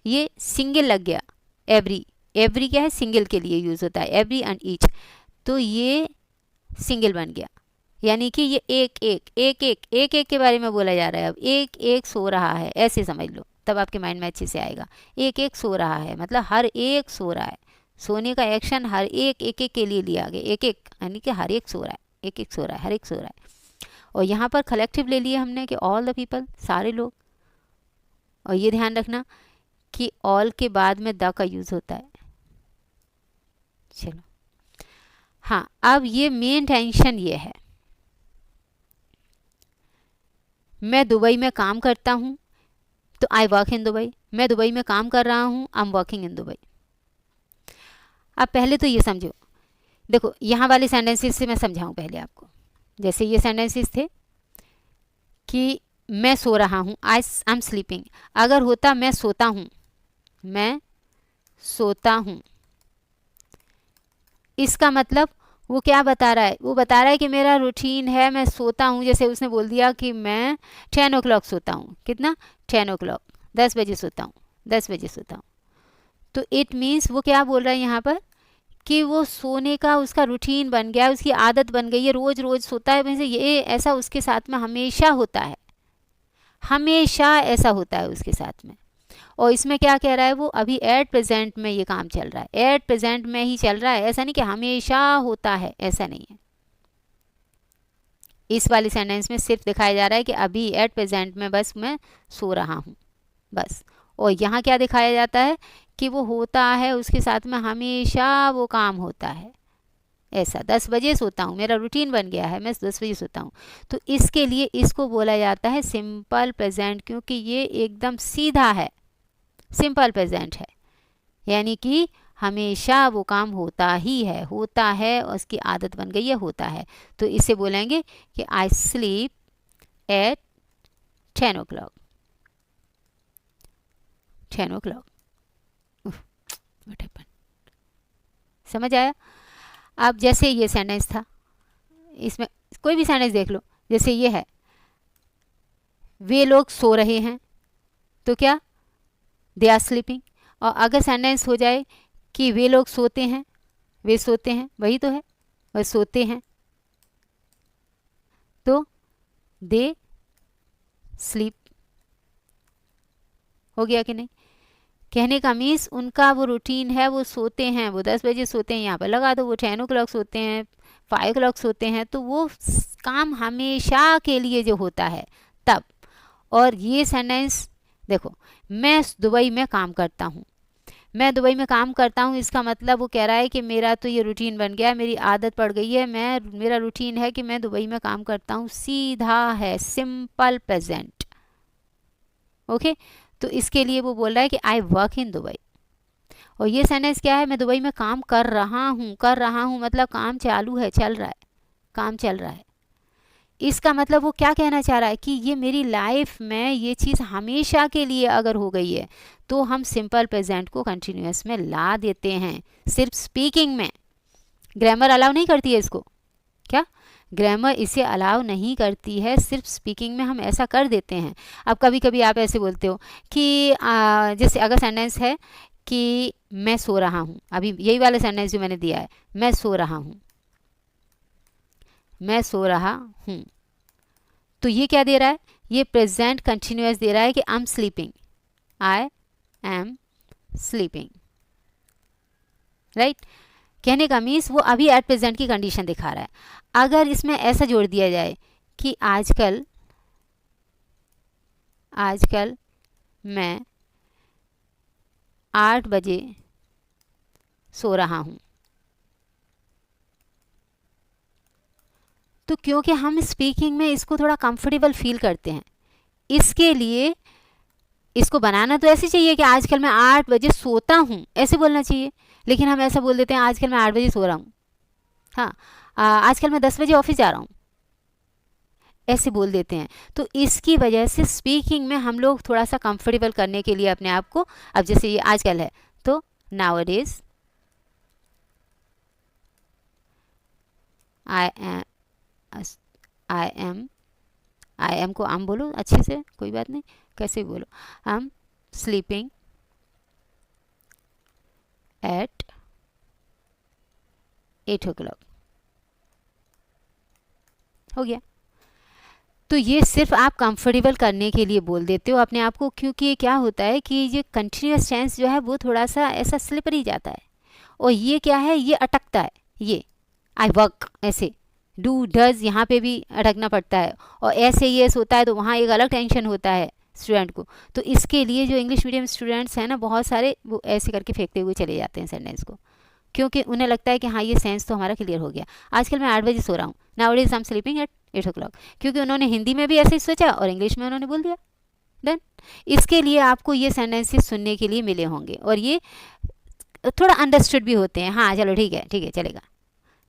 ये सिंगल लग गया, एवरी क्या है, सिंगल के लिए यूज़ होता है, एवरी एंड ईच, तो ये सिंगल बन गया, यानी कि ये एक के बारे में बोला जा रहा है। अब एक सो रहा है ऐसे समझ लो, तब आपके माइंड में अच्छे से आएगा। एक सो रहा है मतलब हर एक सो रहा है, सोने का एक्शन हर एक के लिए लिया गया, एक यानी कि हर एक सो रहा है, एक सो रहा है, हर एक सो रहा है। और यहाँ पर कलेक्टिव ले लिया हमने कि ऑल द पीपल, सारे लोग। और ये ध्यान रखना कि ऑल के बाद में द का यूज़ होता है। चलो हाँ, अब ये मेन टेंशन ये है, मैं दुबई में काम करता हूँ, तो आई वर्क इन दुबई, मैं दुबई में काम कर रहा हूँ, I am working in Dubai. अब पहले तो ये समझो, देखो यहाँ वाले सेंटेंसेस से मैं समझाऊँ पहले आपको। जैसे ये सेंटेंसेस थे कि मैं सो रहा हूँ, आई एम स्लीपिंग, अगर होता मैं सोता हूँ, मैं सोता हूँ, इसका मतलब वो क्या बता रहा है, वो बता रहा है कि मेरा रूटीन है, मैं सोता हूँ। जैसे उसने बोल दिया कि मैं 10 o'clock सोता हूँ, कितना, 10 o'clock, 10 बजे सोता हूँ, 10 बजे सोता हूँ, तो इट मीन्स वो क्या बोल रहा है यहाँ पर कि वो सोने का उसका रूटीन बन गया, उसकी आदत बन गई है, रोज़ रोज़ सोता है, वैसे ये ऐसा उसके साथ में हमेशा होता है, हमेशा ऐसा होता है उसके साथ में। और इसमें क्या कह रहा है वो, अभी एट प्रेजेंट में ये काम चल रहा है, एट प्रेजेंट में ही चल रहा है, ऐसा नहीं कि हमेशा होता है, ऐसा नहीं है। इस वाले सेंटेंस में सिर्फ दिखाया जा रहा है कि अभी एट प्रेजेंट में बस मैं सो रहा हूँ, बस। और यहाँ क्या दिखाया जाता है कि वो होता है, उसके साथ में हमेशा वो काम होता है, ऐसा 10 बजे सोता हूँ, मेरा रूटीन बन गया है, मैं 10 बजे सोता हूँ। तो इसके लिए इसको बोला जाता है सिंपल प्रेजेंट, क्योंकि ये एकदम सीधा है, सिंपल प्रेजेंट है, यानी कि हमेशा वो काम होता ही है, होता है, और उसकी आदत बन गई है, होता है। तो इसे बोलेंगे कि I sleep at 10 o'clock, 10 o'clock। What happen, समझ आया? अब जैसे ये सेंटेंस था, इसमें कोई भी सेंटेंस देख लो, जैसे ये है, वे लोग सो रहे हैं, तो क्या, दे आर स्लीपिंग। और अगर सेंटेंस हो जाए कि वे लोग सोते हैं, वे सोते हैं, वही तो है, वह सोते हैं, तो दे स्लीप, हो गया कि नहीं? कहने का मीन्स उनका वो रूटीन है, वो सोते हैं, वो 10 बजे सोते हैं, यहाँ पर लगा दो, वो 10 o'clock सोते हैं, 5 o'clock सोते हैं, तो वो काम हमेशा के लिए जो होता है तब। और ये सेंटेंस देखो, मैं दुबई में काम करता हूँ, मैं दुबई में काम करता हूँ, इसका मतलब वो कह रहा है कि मेरा तो ये रूटीन बन गया है, मेरी आदत पड़ गई है, मेरा रूटीन है कि मैं दुबई में काम करता हूँ, सीधा है, सिंपल प्रेजेंट। ओके, तो इसके लिए वो बोल रहा है कि आई वर्क इन दुबई। और ये सेंटेंस क्या है, मैं दुबई में काम कर रहा हूँ, कर रहा हूँ मतलब काम चालू है, चल रहा है, काम चल रहा है। इसका मतलब वो क्या कहना चाह रहा है कि ये मेरी लाइफ में ये चीज़ हमेशा के लिए अगर हो गई है, तो हम सिंपल प्रेजेंट को कंटिन्यूअस में ला देते हैं, सिर्फ स्पीकिंग में। ग्रामर अलाउ नहीं करती है इसको, क्या ग्रामर इसे अलाउ नहीं करती है, सिर्फ स्पीकिंग में हम ऐसा कर देते हैं। अब कभी कभी आप ऐसे बोलते हो कि जैसे अगर सेंटेंस है कि मैं सो रहा हूँ, अभी यही वाला सेंटेंस जो मैंने दिया है, मैं सो रहा हूँ, मैं सो रहा हूँ, तो ये क्या दे रहा है, ये प्रेजेंट कंटिन्यूअस दे रहा है कि I am sleeping, I am sleeping. Right. कहने का मीन्स वो अभी एट प्रेजेंट की कंडीशन दिखा रहा है। अगर इसमें ऐसा जोड़ दिया जाए कि आजकल मैं 8 बजे सो रहा हूँ, तो क्योंकि हम स्पीकिंग में इसको थोड़ा कंफर्टेबल फील करते हैं, इसके लिए इसको बनाना तो ऐसे चाहिए कि आजकल मैं 8 बजे सोता हूँ, ऐसे बोलना चाहिए। लेकिन हम ऐसा बोल देते हैं आजकल मैं 8 बजे सो रहा हूँ, हाँ आजकल मैं 10 बजे ऑफिस जा रहा हूँ, ऐसे बोल देते हैं। तो इसकी वजह से स्पीकिंग में हम लोग थोड़ा सा कंफर्टेबल करने के लिए अपने आप को, अब जैसे ये आजकल है तो नाउअडेज आई एम को आम बोलो अच्छे से, कोई बात नहीं, कैसे भी बोलो। I am sleeping at 8 o'clock, हो गया। तो ये सिर्फ आप कंफर्टेबल करने के लिए बोल देते हो अपने आप को, क्योंकि ये क्या होता है कि ये कंटिन्यूस टेंस जो है वो थोड़ा सा ऐसा स्लिपरी जाता है, और ये क्या है, ये अटकता है। ये आई वर्क ऐसे डू डज यहाँ पे भी अटकना पड़ता है, और ऐसे ये होता है तो वहाँ एक अलग टेंशन होता है स्टूडेंट को। तो इसके लिए जो इंग्लिश मीडियम स्टूडेंट्स हैं ना, बहुत सारे वो ऐसे करके फेंकते हुए चले जाते हैं सेंटेंस को, क्योंकि उन्हें लगता है कि हाँ ये सेंस तो हमारा क्लियर हो गया, आजकल मैं 8 बजे सो रहा हूँ, nowadays I am sleeping at 8 o'clock, क्योंकि उन्होंने हिंदी में भी ऐसे ही सोचा और इंग्लिश में उन्होंने बोल दिया, डन। इसके लिए आपको ये सेंटेंसेस सुनने के लिए मिले होंगे, और ये थोड़ा अंडरस्टूड भी होते हैं, हाँ चलो ठीक है चलेगा,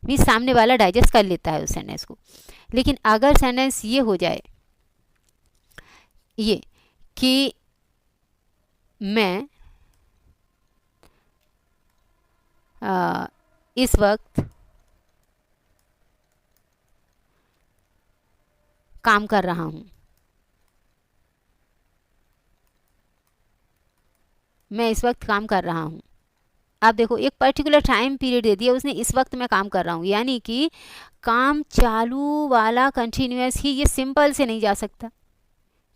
भी सामने वाला डाइजेस्ट कर लेता है उस सेंटेंस को। लेकिन अगर सेंटेंस ये हो जाए ये कि मैं इस वक्त काम कर रहा हूँ, मैं इस वक्त काम कर रहा हूँ। आप देखो एक पर्टिकुलर टाइम पीरियड दे दिया उसने, इस वक्त मैं काम कर रहा हूँ, यानी कि काम चालू वाला कंटिन्यूअस ही ये सिंपल से नहीं जा सकता।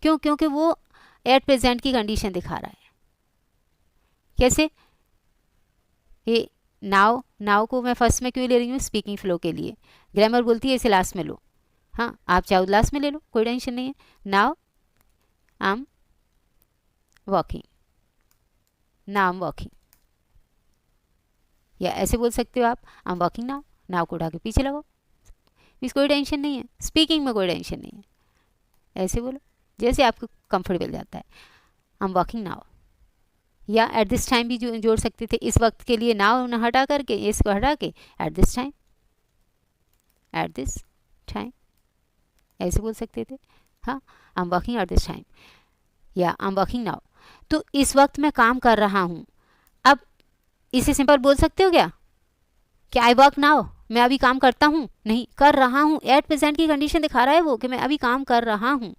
क्यों? क्योंकि वो एट प्रेजेंट की कंडीशन दिखा रहा है। कैसे? ये नाउ को मैं फर्स्ट में क्यों ले रही हूँ? स्पीकिंग फ्लो के लिए। ग्रामर बोलती है इसे लास्ट में लो, हाँ आप चाहो लास्ट में ले लो, कोई टेंशन नहीं है। Now I am walking, now I am walking, या ऐसे बोल सकते हो आप I am walking now, now को उठा के पीछे लगाओ, इस कोई टेंशन नहीं है, स्पीकिंग में कोई टेंशन नहीं है, ऐसे बोलो जैसे आपको कंफर्टेबल जाता है। आई एम वॉकिंग नाउ, या एट दिस टाइम भी जोड़ सकते थे, इस वक्त के लिए नाउ न हटा करके इसको हटा के एट दिस टाइम ऐसे बोल सकते थे, हाँ I am working at this time, या आई एम वर्किंग नाउ। तो इस वक्त मैं काम कर रहा हूँ। अब इसे सिंपल बोल सकते हो क्या आई वर्क नाउ, मैं अभी काम करता हूँ? नहीं, कर रहा हूँ, एट प्रेजेंट की कंडीशन दिखा रहा है वो कि मैं अभी काम कर रहा हूँ।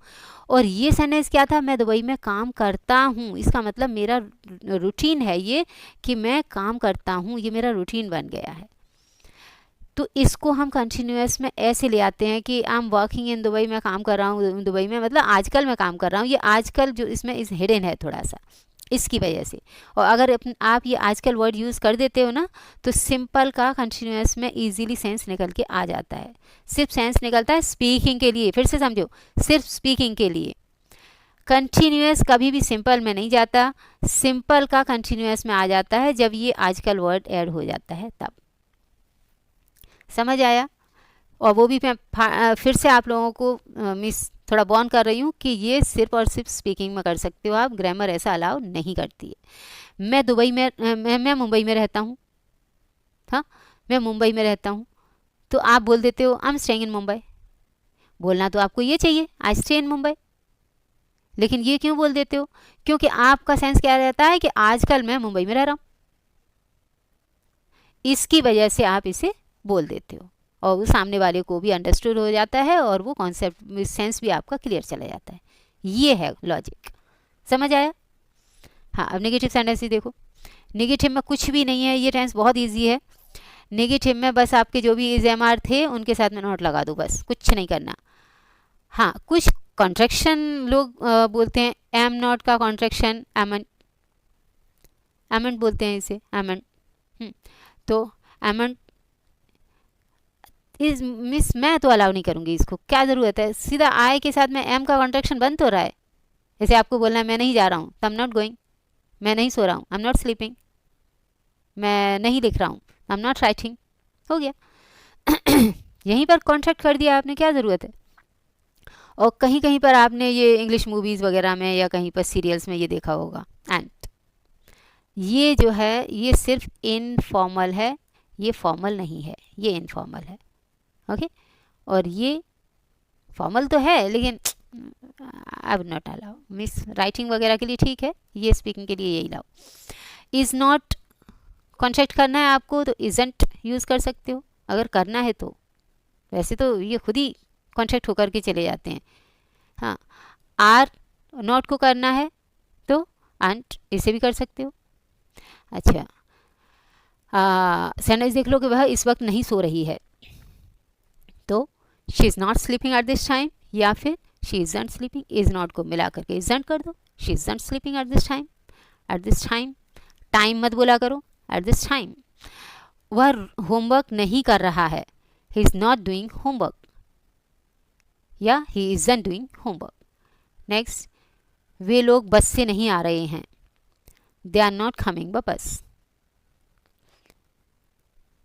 और ये सेंटेंस क्या था? मैं दुबई में काम करता हूँ, इसका मतलब मेरा रूटीन है ये कि मैं काम करता हूँ, ये मेरा रूटीन बन गया है। तो इसको हम कंटिन्यूअस में ऐसे ले आते हैं कि I am working in Dubai, मैं काम कर रहा हूँ दुबई में, मतलब आजकल मैं काम कर रहा हूँ। ये आजकल जो इसमें इस हिडन है थोड़ा सा, इसकी वजह से। और अगर आप ये आजकल वर्ड यूज़ कर देते हो ना, तो सिंपल का कंटिन्यूअस में इजीली सेंस निकल के आ जाता है। सिर्फ सेंस निकलता है स्पीकिंग के लिए, फिर से समझो, सिर्फ स्पीकिंग के लिए। कंटिन्यूअस कभी भी सिंपल में नहीं जाता, सिंपल का कंटिन्यूअस में आ जाता है जब ये आजकल वर्ड ऐड हो जाता है तब। समझ आया? और वो भी मैं फिर से आप लोगों को मिस थोड़ा बॉर्न कर रही हूँ कि ये सिर्फ और सिर्फ स्पीकिंग में कर सकते हो आप, ग्रामर ऐसा अलाउ नहीं करती है। मैं दुबई में मैं मुंबई में रहता हूँ, हाँ मैं मुंबई में रहता हूँ, तो आप बोल देते हो I am staying in Mumbai. बोलना तो आपको ये चाहिए आई स्टे इन मुंबई, लेकिन ये क्यों बोल देते हो? क्योंकि आपका सेंस क्या रहता है कि आजकल मैं मुंबई में रह रहा हूँ, इसकी वजह से आप इसे बोल देते हो, और वो सामने वाले को भी अंडरस्टूड हो जाता है और वो कॉन्सेप्ट सेंस भी आपका क्लियर चला जाता है। ये है लॉजिक, समझ आया? हाँ, अब नेगेटिव सेंटेंस ही देखो। नेगेटिव में कुछ भी नहीं है, ये टेंस बहुत इजी है। नेगेटिव में बस आपके जो भी इज एम आर थे उनके साथ में नोट लगा दो, बस कुछ नहीं करना। हाँ, कुछ कॉन्ट्रैक्शन लोग बोलते हैं, एम नॉट का कॉन्ट्रैक्शन एमन बोलते हैं इसे, एमन। तो एम इस मिस मैं तो अलाउ नहीं करूँगी इसको, क्या ज़रूरत है, सीधा आई के साथ में एम का कॉन्ट्रैक्शन बन तो रहा है। जैसे आपको बोलना है मैं नहीं जा रहा हूँ, तो आई एम नॉट गोइंग, मैं नहीं सो रहा हूँ, आई एम नॉट स्लीपिंग, मैं नहीं लिख रहा हूँ, आई एम नॉट राइटिंग, हो गया। यहीं पर कॉन्ट्रैक्ट कर दिया आपने, क्या ज़रूरत है। और कहीं कहीं पर आपने ये इंग्लिश मूवीज़ वगैरह में या कहीं पर सीरियल्स में ये देखा होगा। एंड ये जो है ये सिर्फ इनफॉर्मल है, ये फॉर्मल नहीं है, ये इनफॉर्मल है। ओके और ये फॉर्मल तो है लेकिन I would not allow, miss writing वगैरह के लिए ठीक है, ये स्पीकिंग के लिए यही लाओ। इज़ नॉट कॉन्ट्रैक्ट करना है आपको तो इज़ंट यूज़ कर सकते हो, अगर करना है तो। वैसे तो ये खुद ही कॉन्ट्रैक्ट होकर के चले जाते हैं। हाँ, आर नॉट को करना है तो आंट, इसे भी कर सकते हो। अच्छा, सेंटेंस देख लो कि वह इस वक्त नहीं सो रही है, तो she is not sleeping at this time, या फिर she isn't sleeping, is not को मिला करके इज़ंट कर दो, she isn't sleeping at this time, at this time. Time मत बोला करो, एट दिस टाइम। वह होमवर्क नहीं कर रहा है, he is not doing homework, या he isn't doing homework. Next, वे लोग बस से नहीं आ रहे हैं, they are not coming by बस,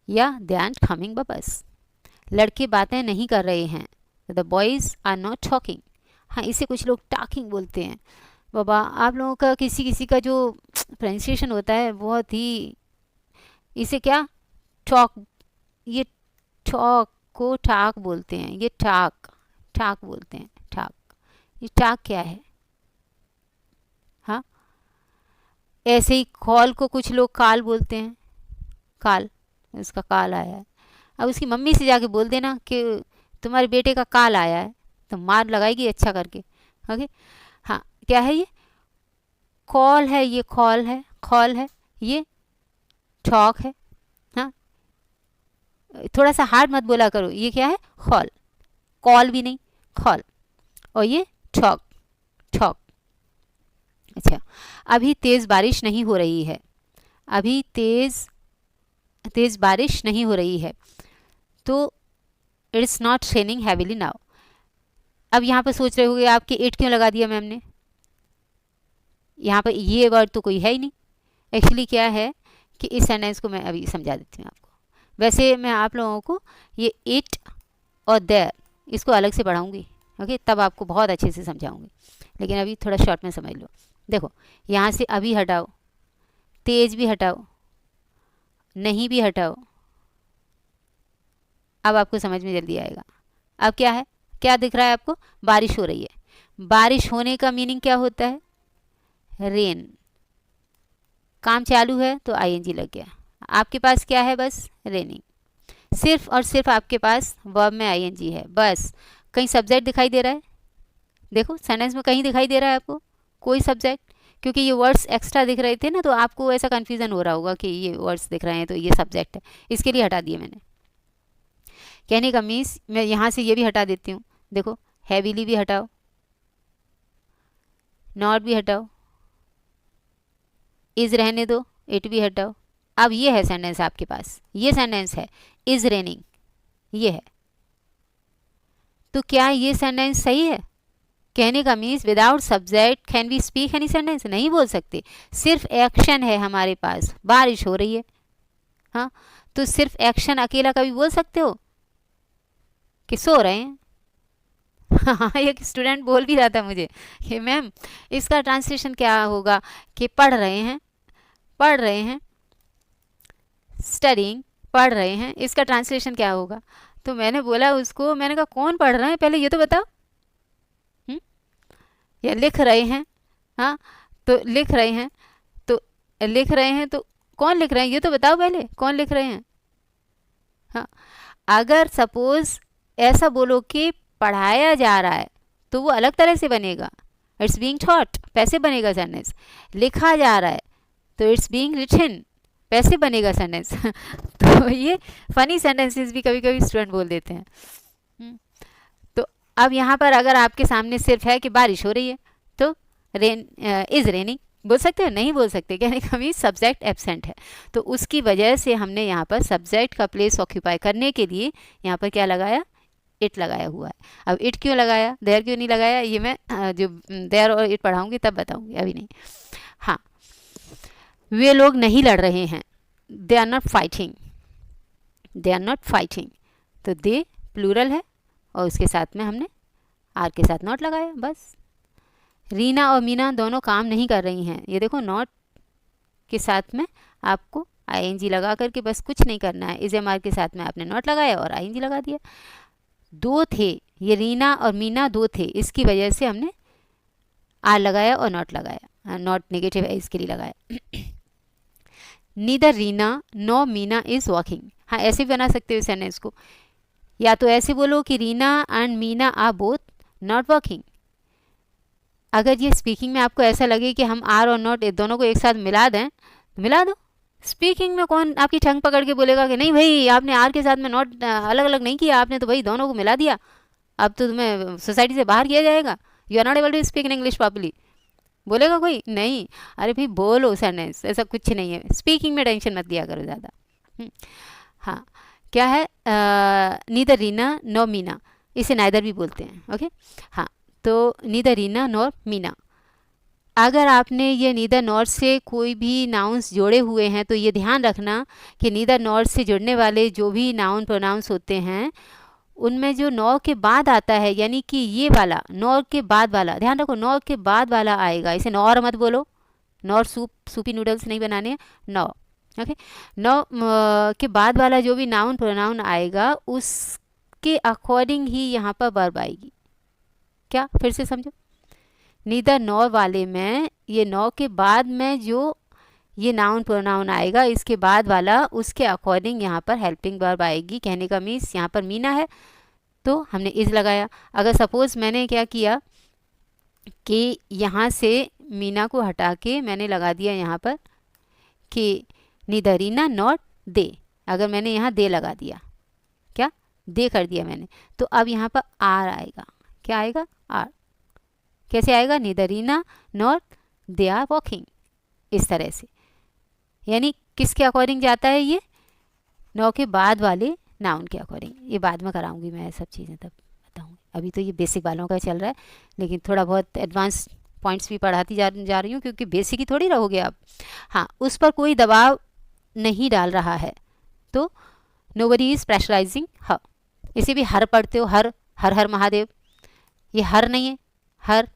या they are not coming by bus. लड़के बातें नहीं कर रहे हैं, the boys are not talking. हाँ, इसे कुछ लोग टॉकिंग बोलते हैं। बाबा आप लोगों का किसी किसी का जो प्रोनाउंसिएशन होता है बहुत ही, इसे क्या टॉक, ये टॉक को टाक बोलते हैं, ये टाक टाक बोलते हैं, टाक। ये टाक क्या है। हाँ, ऐसे ही कॉल को कुछ लोग काल बोलते हैं, काल, उसका काल आया है। अब उसकी मम्मी से जाके बोल देना कि तुम्हारे बेटे का काल आया है, तो मार लगाएगी अच्छा करके। ओके, हाँ, क्या है ये, कॉल है, ये कॉल है, कॉल है, ये टॉक है। हाँ, थोड़ा सा हार्ड मत बोला करो, ये क्या है, कॉल, कॉल भी नहीं, कॉल, और ये टॉक, टॉक। अच्छा, अभी तेज़ बारिश नहीं हो रही है, अभी तेज़ बारिश नहीं हो रही है, तो it's not raining heavily now. अब यहाँ पर सोच रहे होगे आप कि इट क्यों लगा दिया मैम ने, यहाँ पर ये वर्ड तो कोई है ही नहीं। एक्चुअली क्या है कि इस सेंटेंस को मैं अभी समझा देती हूँ आपको। वैसे मैं आप लोगों को ये इट और देयर इसको अलग से पढ़ाऊँगी, ओके, तब आपको बहुत अच्छे से समझाऊँगी, लेकिन अभी थोड़ा शॉर्ट में समझ लो। देखो, यहाँ से अभी हटाओ, तेज़ भी हटाओ, नहीं भी हटाओ, अब आपको समझ में जल्दी आएगा। अब क्या है, क्या दिख रहा है आपको, बारिश हो रही है। बारिश होने का मीनिंग क्या होता है, रेन। काम चालू है तो आईएनजी लग गया, आपके पास क्या है, बस रेनिंग। सिर्फ और सिर्फ आपके पास वर्ब में आईएनजी है, बस। कहीं सब्जेक्ट दिखाई दे रहा है, देखो सेंटेंस में कहीं दिखाई दे रहा है आपको कोई सब्जेक्ट, क्योंकि ये वर्ड्स एक्स्ट्रा दिख रहे थे ना, तो आपको ऐसा कन्फ्यूज़न हो रहा होगा कि ये वर्ड्स दिख रहे हैं तो ये सब्जेक्ट है, इसके लिए हटा दिए मैंने। कहने का मीन्स, मैं यहाँ से ये भी हटा देती हूँ, देखो, हैवीली भी हटाओ, नॉट भी हटाओ, इज़ रहने दो, इट भी हटाओ। अब ये है सेंटेंस आपके पास, ये सेंटेंस है इज़ रेनिंग, ये है। तो क्या ये सेंटेंस सही है। कहने का means without subject can we speak any sentence, नहीं बोल सकते। सिर्फ एक्शन है हमारे पास, बारिश हो रही है, हाँ, तो सिर्फ एक्शन अकेला कभी बोल सकते हो कि सो रहे हैं। हाँ, एक स्टूडेंट बोल भी रहा था मुझे कि मैम इसका ट्रांसलेशन क्या होगा, कि पढ़ रहे हैं, पढ़ रहे हैं, स्टडिंग, पढ़ रहे हैं, इसका ट्रांसलेशन क्या होगा। तो मैंने बोला उसको, मैंने कहा कौन पढ़ रहा है पहले ये तो बताओ, या लिख रहे हैं, हाँ, तो लिख रहे हैं, तो लिख रहे हैं तो कौन लिख रहे हैं ये तो बताओ पहले, कौन लिख रहे हैं। हाँ, अगर सपोज ऐसा बोलो कि पढ़ाया जा रहा है तो वो अलग तरह से बनेगा, इट्स बीइंग टॉट, पैसे बनेगा सेंटेंस। लिखा जा रहा है तो इट्स बीइंग रिटन, पैसे बनेगा सेंटेंस। तो ये फनी सेंटेंसेस भी कभी कभी स्टूडेंट बोल देते हैं। तो अब यहाँ पर अगर आपके सामने सिर्फ है कि बारिश हो रही है तो रेन, इज़ रेनिंग, बोल सकते हो? नहीं बोल सकते, कहने का मीन सब्जेक्ट एब्सेंट है। तो उसकी वजह से हमने यहाँ पर सब्जेक्ट का प्लेस ऑक्यूपाई करने के लिए यहाँ पर क्या लगाया, इट लगाया हुआ है। अब इट क्यों लगाया, देयर क्यों नहीं लगाया, ये मैं जो देयर और इट पढ़ाऊंगी तब बताऊंगी, अभी नहीं। हाँ, वे लोग नहीं लड़ रहे हैं, they are not fighting, they are not fighting. तो दे प्लूरल है और उसके साथ में हमने आर के साथ नॉट लगाया, बस। रीना और मीना दोनों काम नहीं कर रही हैं, ये देखो नॉट के साथ में आपको आईएनजी लगा करके बस कुछ नहीं करना है, इज एम आर के साथ में आपने नॉट लगाया और आईएनजी लगा दिया। दो थे, ये रीना और मीना दो थे, इसकी वजह से हमने आर लगाया और नॉट लगाया, नॉट नेगेटिव है इसके लिए लगाया। Neither Reena no Meena is walking, हाँ ऐसे भी बना सकते हो सेंटेंस को, या तो ऐसे बोलो कि Reena and Meena are both not walking. अगर ये स्पीकिंग में आपको ऐसा लगे कि हम आर और नॉट दोनों को एक साथ मिला दें तो मिला दो। स्पीकिंग में कौन आपकी टंग पकड़ के बोलेगा कि नहीं भाई आपने आर के साथ में नॉट अलग अलग नहीं किया, आपने तो भाई दोनों को मिला दिया, अब तो तुम्हें सोसाइटी से बाहर किया जाएगा, you are not able to speak in English properly, बोलेगा कोई? नहीं। अरे भाई बोलो सेंटेंस, ऐसा कुछ नहीं है, स्पीकिंग में टेंशन मत दिया करो ज़्यादा। हाँ, क्या है, नीदर रीना नो मीना, इसे नाइदर भी बोलते हैं, ओके। हाँ, तो नीदर रीना नॉर मीना। अगर आपने ये नीदर नॉर से कोई भी नाउन्स जोड़े हुए हैं तो ये ध्यान रखना कि नीदर नॉर से जुड़ने वाले जो भी नाउन प्रोनाउंस होते हैं उनमें जो नॉर के बाद आता है, यानी कि ये वाला नॉर के बाद वाला, ध्यान रखो नॉर के बाद वाला आएगा, इसे नॉर मत बोलो, नॉर सूपी नूडल्स नहीं बनाने हैं, नॉर, ओके। नॉर के बाद वाला जो भी नाउन प्रोनाउन आएगा उसके अकॉर्डिंग ही यहाँ पर वर्ब आएगी। क्या, फिर से समझो, नीदर नॉर वाले में ये नॉर के बाद में जो ये नाउन प्रोनाउन आएगा इसके बाद वाला उसके अकॉर्डिंग यहाँ पर हेल्पिंग वर्ब आएगी। कहने का मीन्स यहाँ पर मीना है तो हमने इज लगाया। अगर सपोज मैंने क्या किया कि यहाँ से मीना को हटा के मैंने लगा दिया यहाँ पर कि नीदर रीना नॉट दे, अगर मैंने यहाँ दे लगा दिया, क्या दे कर दिया मैंने, तो अब यहाँ पर आर आएगा। क्या आएगा? आर। कैसे आएगा? Neither Reena not they are walking, इस तरह से। यानी किसके अकॉर्डिंग जाता है ये? नौ के बाद वाले नाउन के अकॉर्डिंग। ये बाद में कराऊंगी मैं सब चीज़ें, तब बताऊंगी, अभी तो ये बेसिक वालों का चल रहा है, लेकिन थोड़ा बहुत एडवांस पॉइंट्स भी पढ़ाती जा रही हूँ क्योंकि बेसिक ही थोड़ी रहोगे आप। हाँ, उस पर कोई दबाव नहीं डाल रहा है, तो नोबडी इज़ प्रेशराइजिंग हर। इसे भी हर पढ़ते हो, हर हर हर महादेव, ये हर नहीं है, हर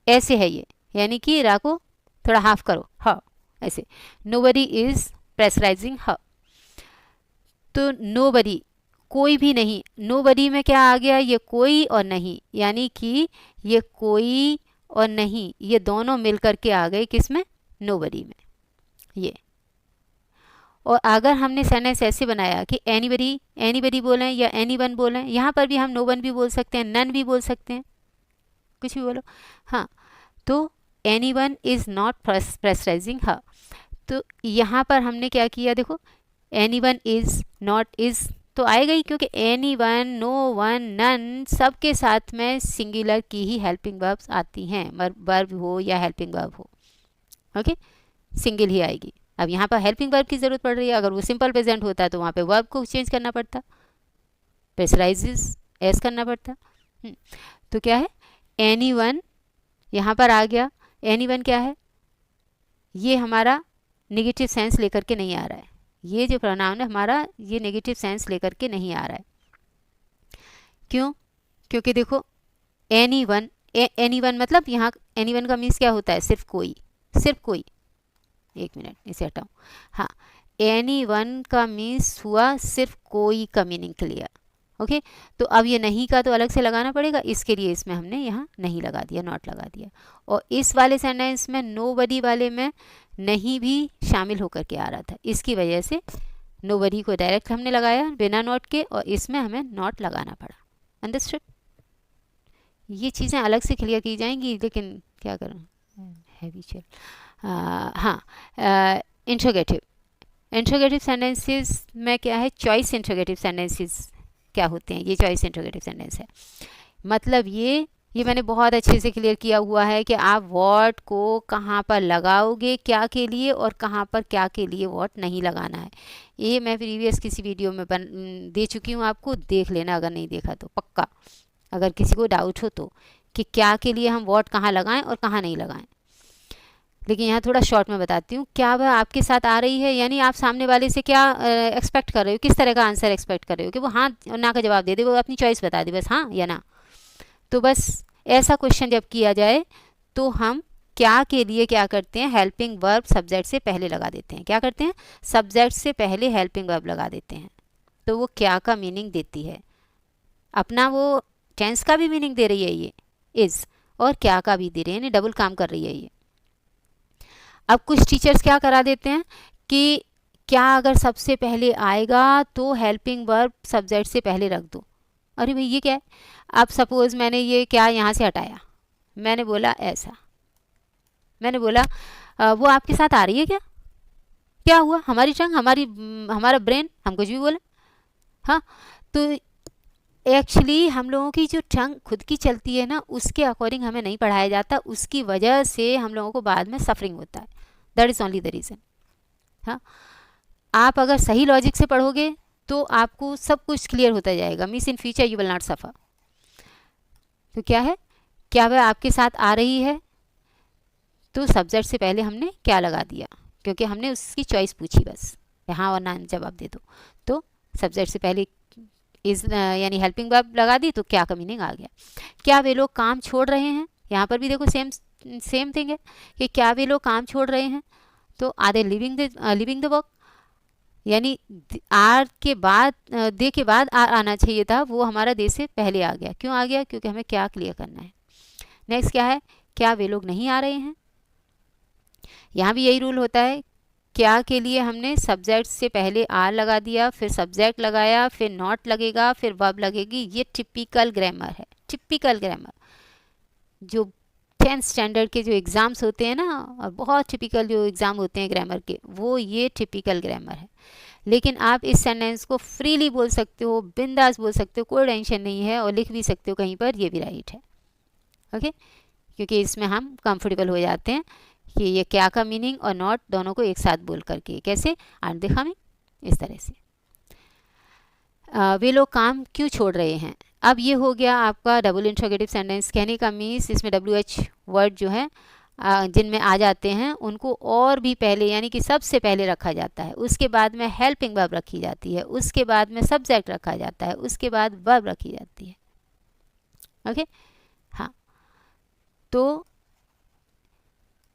ऐसे है ये, यानी कि रा को थोड़ा हाफ करो, हाँ ऐसे। नोबडी इज़ प्रेशराइजिंग हर, तो नोबडी कोई भी नहीं, नोबडी में क्या आ गया? ये कोई और नहीं, यानी कि ये कोई और नहीं ये दोनों मिलकर के आ गए किसमें? नोबडी में। ये, और अगर हमने सेंटेंस ऐसे बनाया कि एनीबडी, एनीबडी बोलें या एनीवन बोलें, यहाँ पर भी हम नो वन भी बोल सकते हैं, नन भी बोल सकते हैं, कुछ भी बोलो। हाँ, तो एनीवन इज़ नॉट प्रेशराइजिंग हर, तो यहाँ पर हमने क्या किया? देखो, एनीवन इज़ नॉट इज़ तो आएगा ही, क्योंकि एनीवन, नो वन, नन सब के साथ में सिंगुलर की ही हेल्पिंग वर्ब्स आती हैं, वर्ब हो या हेल्पिंग वर्ब हो, ओके, सिंगल ही आएगी। अब यहाँ पर हेल्पिंग वर्ब की ज़रूरत पड़ रही है, अगर वो सिंपल प्रेजेंट होता तो वहाँ पे वर्ब को चेंज करना पड़ता, प्रेशराइजेस एस करना पड़ता। तो क्या है? एनीवन यहाँ पर आ गया। एनीवन क्या है? ये हमारा नेगेटिव सेंस लेकर के नहीं आ रहा है, ये जो प्रोनाउन है हमारा ये नेगेटिव सेंस लेकर के नहीं आ रहा है। क्यों? क्योंकि देखो एनीवन, एनीवन मतलब यहाँ एनीवन का मीन्स क्या होता है? सिर्फ कोई, सिर्फ कोई। एक मिनट इसे हटाऊँ। हाँ, एनीवन का मीन्स हुआ सिर्फ कोई का मीनिंग क्लियर, ओके। तो अब ये नहीं का तो अलग से लगाना पड़ेगा, इसके लिए इसमें हमने यहाँ नहीं लगा दिया, नॉट लगा दिया। और इस वाले सेंटेंस में नोबडी वाले में नहीं भी शामिल होकर के आ रहा था, इसकी वजह से नोबडी को डायरेक्ट हमने लगाया बिना नॉट के, और इसमें हमें नॉट लगाना पड़ा। अंडरस्टूड? ये चीज़ें अलग से क्लियर की जाएंगी, लेकिन क्या करूँ, हैबिचुअल। हाँ, इंट्रोगेटिव, इंट्रोगेटिव सेंटेंसेस में क्या है? चॉइस इंट्रोगेटिव सेंटेंसेस क्या होते हैं? ये चॉइस इंट्रोगेटिव सेंटेंस है, मतलब ये ये मैंने बहुत अच्छे से क्लियर किया हुआ है कि आप वॉट को कहाँ पर लगाओगे, क्या के लिए, और कहाँ पर क्या के लिए वॉट नहीं लगाना है। ये मैं प्रीवियस किसी वीडियो में दे चुकी हूँ आपको, देख लेना अगर नहीं देखा तो पक्का, अगर किसी को डाउट हो तो, कि क्या के लिए हम वॉट कहाँ लगाएं और कहाँ नहीं लगाएं। लेकिन यहाँ थोड़ा शॉर्ट में बताती हूँ। क्या वह आपके साथ आ रही है, यानी आप सामने वाले से क्या एक्सपेक्ट कर रहे हो, किस तरह का आंसर एक्सपेक्ट कर रहे हो, कि वो हाँ और ना का जवाब दे दे, वो अपनी चॉइस बता दे बस, हाँ या ना। तो बस ऐसा क्वेश्चन जब किया जाए तो हम क्या के लिए क्या करते हैं, हेल्पिंग वर्ब सब्जेक्ट से पहले लगा देते हैं। क्या करते हैं, सब्जेक्ट से पहले हेल्पिंग वर्ब लगा देते हैं। तो वो क्या का मीनिंग देती है, अपना वो टेंस का भी मीनिंग दे रही है ये इज़, और क्या का भी दे रही है, यानी डबल काम कर रही है ये। अब कुछ टीचर्स क्या करा देते हैं कि क्या अगर सबसे पहले आएगा तो हेल्पिंग वर्ब सब्जेक्ट से पहले रख दो। अरे भाई ये क्या है, अब सपोज़ मैंने ये क्या यहाँ से हटाया, मैंने बोला ऐसा, मैंने बोला वो आपके साथ आ रही है क्या, क्या हुआ, हमारी टंग, हमारा ब्रेन, हम कुछ भी बोले। हाँ, तो एक्चुअली हम लोगों की जो टंग खुद की चलती है ना, उसके अकॉर्डिंग हमें नहीं पढ़ाया जाता, उसकी वजह से हम लोगों को बाद में सफरिंग होता है। That is only the reason. हाँ, आप अगर सही लॉजिक से पढ़ोगे तो आपको सब कुछ क्लियर होता जाएगा, means in future you will not suffer. तो क्या है, क्या वह आपके साथ आ रही है, तो सब्जेक्ट से पहले हमने क्या लगा दिया, क्योंकि हमने उसकी चॉइस पूछी बस, हाँ और ना जवाब दे दो। तो सब्जेक्ट से पहले इज़ यानी हेल्पिंग वर्ब लगा दी, तो क्या का मीनिंग आ गया। क्या वे लोग काम छोड़ रहे हैं, यहाँ पर भी देखो सेम थिंग है कि क्या वे लोग काम छोड़ रहे हैं, तो are they leaving the work, यानी आर के बाद दे के बाद आर आना चाहिए था, वो हमारा दे से पहले आ गया। क्यों आ गया, क्योंकि हमें क्या क्लियर करना है। नेक्स्ट क्या है, क्या वे लोग नहीं आ रहे हैं, यहाँ भी यही रूल होता है, क्या के लिए हमने सब्जेक्ट से पहले आर लगा दिया, फिर सब्जेक्ट लगाया, फिर नॉट लगेगा, फिर वर्ब लगेगी। ये टिपिकल ग्रामर है, टिपिकल ग्रामर। जो 10th स्टैंडर्ड के जो एग्ज़ाम्स होते हैं ना, और बहुत टिपिकल जो एग्ज़ाम होते हैं ग्रामर के, वो ये टिपिकल ग्रामर है। लेकिन आप इस सेंटेंस को फ्रीली बोल सकते हो, बिंदास बोल सकते हो, कोई टेंशन नहीं है, और लिख भी सकते हो कहीं पर, ये भी राइट है। ओके, क्योंकि इसमें हम कंफर्टेबल हो जाते हैं कि ये क्या का मीनिंग और नॉट दोनों को एक साथ बोल करके, कैसे, आंट देखा में, इस तरह से। वे लोग काम क्यों छोड़ रहे हैं, अब ये हो गया आपका डबल इंट्रोगेटिव सेंटेंस। कहने का मीन्स इसमें WH वर्ड जो है जिनमें आ जाते हैं उनको और भी पहले, यानी कि सबसे पहले रखा जाता है, उसके बाद में हेल्पिंग वर्ब रखी जाती है, उसके बाद में सब्जेक्ट रखा जाता है, उसके बाद वर्ब रखी जाती है। ओके, हाँ, तो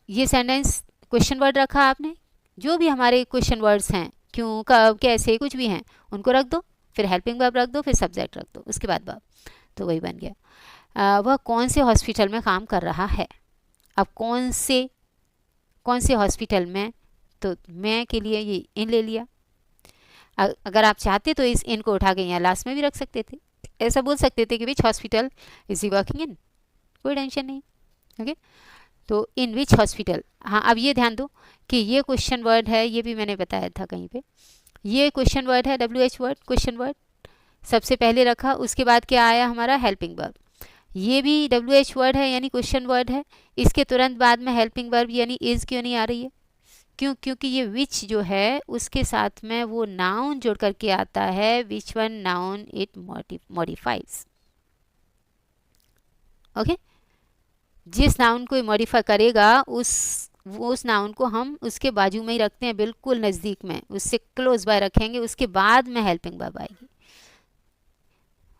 ये सेंटेंस क्वेश्चन वर्ड रखा आपने, जो भी हमारे क्वेश्चन वर्ड्स हैं, क्यों, कब, कैसे, कुछ भी हैं, उनको रख दो, फिर हेल्पिंग वर्ब रख दो, फिर सब्जेक्ट रख दो, उसके बाद वर्ब, तो वही बन गया। वह कौन से हॉस्पिटल में काम कर रहा है, अब कौन से हॉस्पिटल में, तो मैं के लिए ये इन ले लिया। अगर आप चाहते तो इस इन को उठा के यहाँ लास्ट में भी रख सकते थे, ऐसा बोल सकते थे कि which hospital is he working in, कोई टेंशन नहीं। ओके, तो इन विच हॉस्पिटल। हाँ, अब ये ध्यान दो कि ये क्वेश्चन वर्ड है, ये भी मैंने बताया था कहीं पे, ये क्वेश्चन वर्ड है, WH वर्ड क्वेश्चन वर्ड सबसे पहले रखा, उसके बाद क्या आया हमारा, हेल्पिंग वर्ब। ये भी WH वर्ड है, यानी क्वेश्चन वर्ड है, इसके तुरंत बाद में हेल्पिंग वर्ब यानी इज़ क्यों नहीं आ रही है, क्यों, क्योंकि ये विच जो है उसके साथ में वो नाउन जोड़ करके आता है, which one noun it modifies. Okay, जिस नाउन को मॉडिफाई करेगा उस नाउन को हम उसके बाजू में ही रखते हैं, बिल्कुल नज़दीक में, उससे क्लोज बाय रखेंगे, उसके बाद में हेल्पिंग वर्ब आएगी।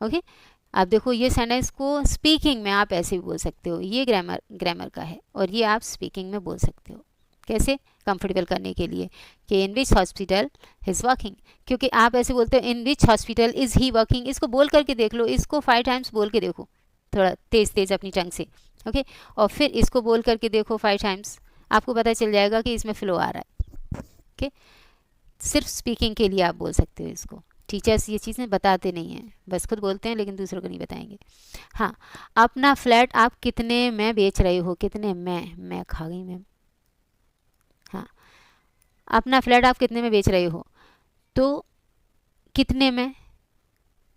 ओके, अब देखो ये सेंटेंस को स्पीकिंग में आप ऐसे भी बोल सकते हो, ये ग्रामर का है, और ये आप स्पीकिंग में बोल सकते हो, कैसे, कंफर्टेबल करने के लिए, कि इन विच हॉस्पिटल इज़ वर्किंग, क्योंकि आप ऐसे बोलते हो इन विच हॉस्पिटल इज़ ही वर्किंग, इसको बोल करके देख लो, इसको 5 टाइम्स बोल के देखो, थोड़ा तेज़ अपनी टंग से। ओके, और फिर इसको बोल करके देखो 5 टाइम्स, आपको पता चल जाएगा कि इसमें फ्लो आ रहा है। ओके, सिर्फ स्पीकिंग के लिए आप बोल सकते हो इसको, टीचर्स ये चीज़ें बताते नहीं हैं, बस खुद बोलते हैं लेकिन दूसरों को नहीं बताएंगे। हाँ, अपना फ्लैट आप कितने में बेच रहे हो, कितने में, मैं खा गई मैम। हाँ, अपना फ्लैट आप कितने में बेच रहे हो, तो कितने में,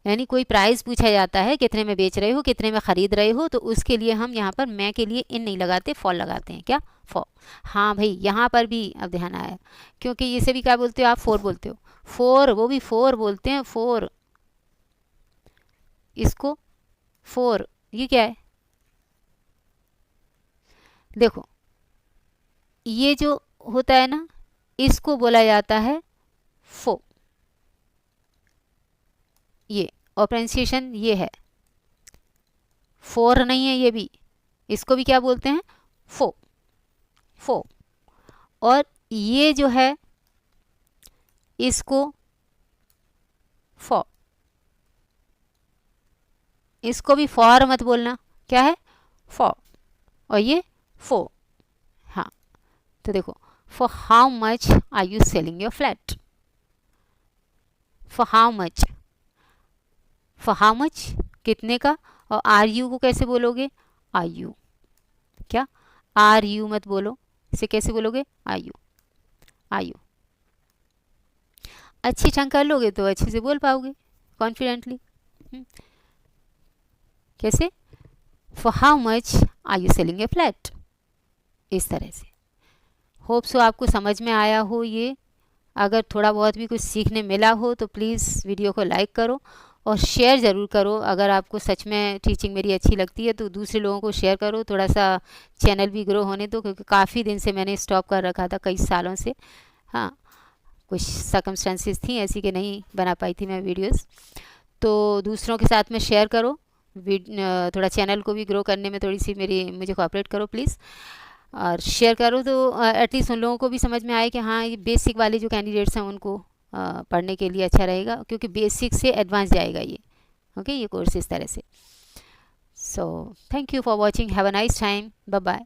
यानी कोई प्राइस पूछा जाता है, कितने में बेच रहे हो, कितने में ख़रीद रहे हो, तो उसके लिए हम यहाँ पर मैं के लिए इन नहीं लगाते, फॉर लगाते हैं। क्या? फॉर। हाँ भाई, यहाँ पर भी अब ध्यान आया, क्योंकि इसे भी क्या बोलते हो आप? फोर बोलते हो। फोर, वो भी फोर बोलते हैं, फोर, इसको फोर। ये क्या है? देखो, ये जो होता है ना, इसको बोला जाता है फो। ये, और प्रोनाउंसिएशन ये है, फोर नहीं है ये भी, इसको भी क्या बोलते हैं? फो, फो। और ये जो है, इसको फॉर, इसको भी फॉर मत बोलना, क्या है? फॉर। और ये फो। हाँ, तो देखो, for how much are you selling your flat? For how much, for how much, कितने का। और आर यू को कैसे बोलोगे? Are you. क्या? आर यू मत बोलो, इसे कैसे बोलोगे? Are you, are you. अच्छी ढंग कर लोगे तो अच्छे से बोल पाओगे कॉन्फिडेंटली। कैसे? For how much are you selling a flat, इस तरह से। होप सो आपको समझ में आया हो ये। अगर थोड़ा बहुत भी कुछ सीखने मिला हो तो प्लीज़ वीडियो को लाइक करो और शेयर ज़रूर करो। अगर आपको सच में टीचिंग मेरी अच्छी लगती है तो दूसरे लोगों को शेयर करो, थोड़ा सा चैनल भी ग्रो होने दो, क्योंकि काफ़ी दिन से मैंने स्टॉप कर रखा था, कई सालों से। हाँ, कुछ सर्कमस्टेंसेस थी ऐसी कि नहीं बना पाई थी मैं वीडियोस। तो दूसरों के साथ में शेयर करो, थोड़ा चैनल को भी ग्रो करने में थोड़ी सी मुझे कोऑपरेट करो प्लीज़, और शेयर करो तो एटलीस्ट उन लोगों को भी समझ में आए कि हाँ, ये बेसिक वाले जो कैंडिडेट्स हैं उनको पढ़ने के लिए अच्छा रहेगा, क्योंकि बेसिक से एडवांस जाएगा ये। ओके, ये कोर्स इस तरह से। So thank you for watching, have a nice time, bye bye.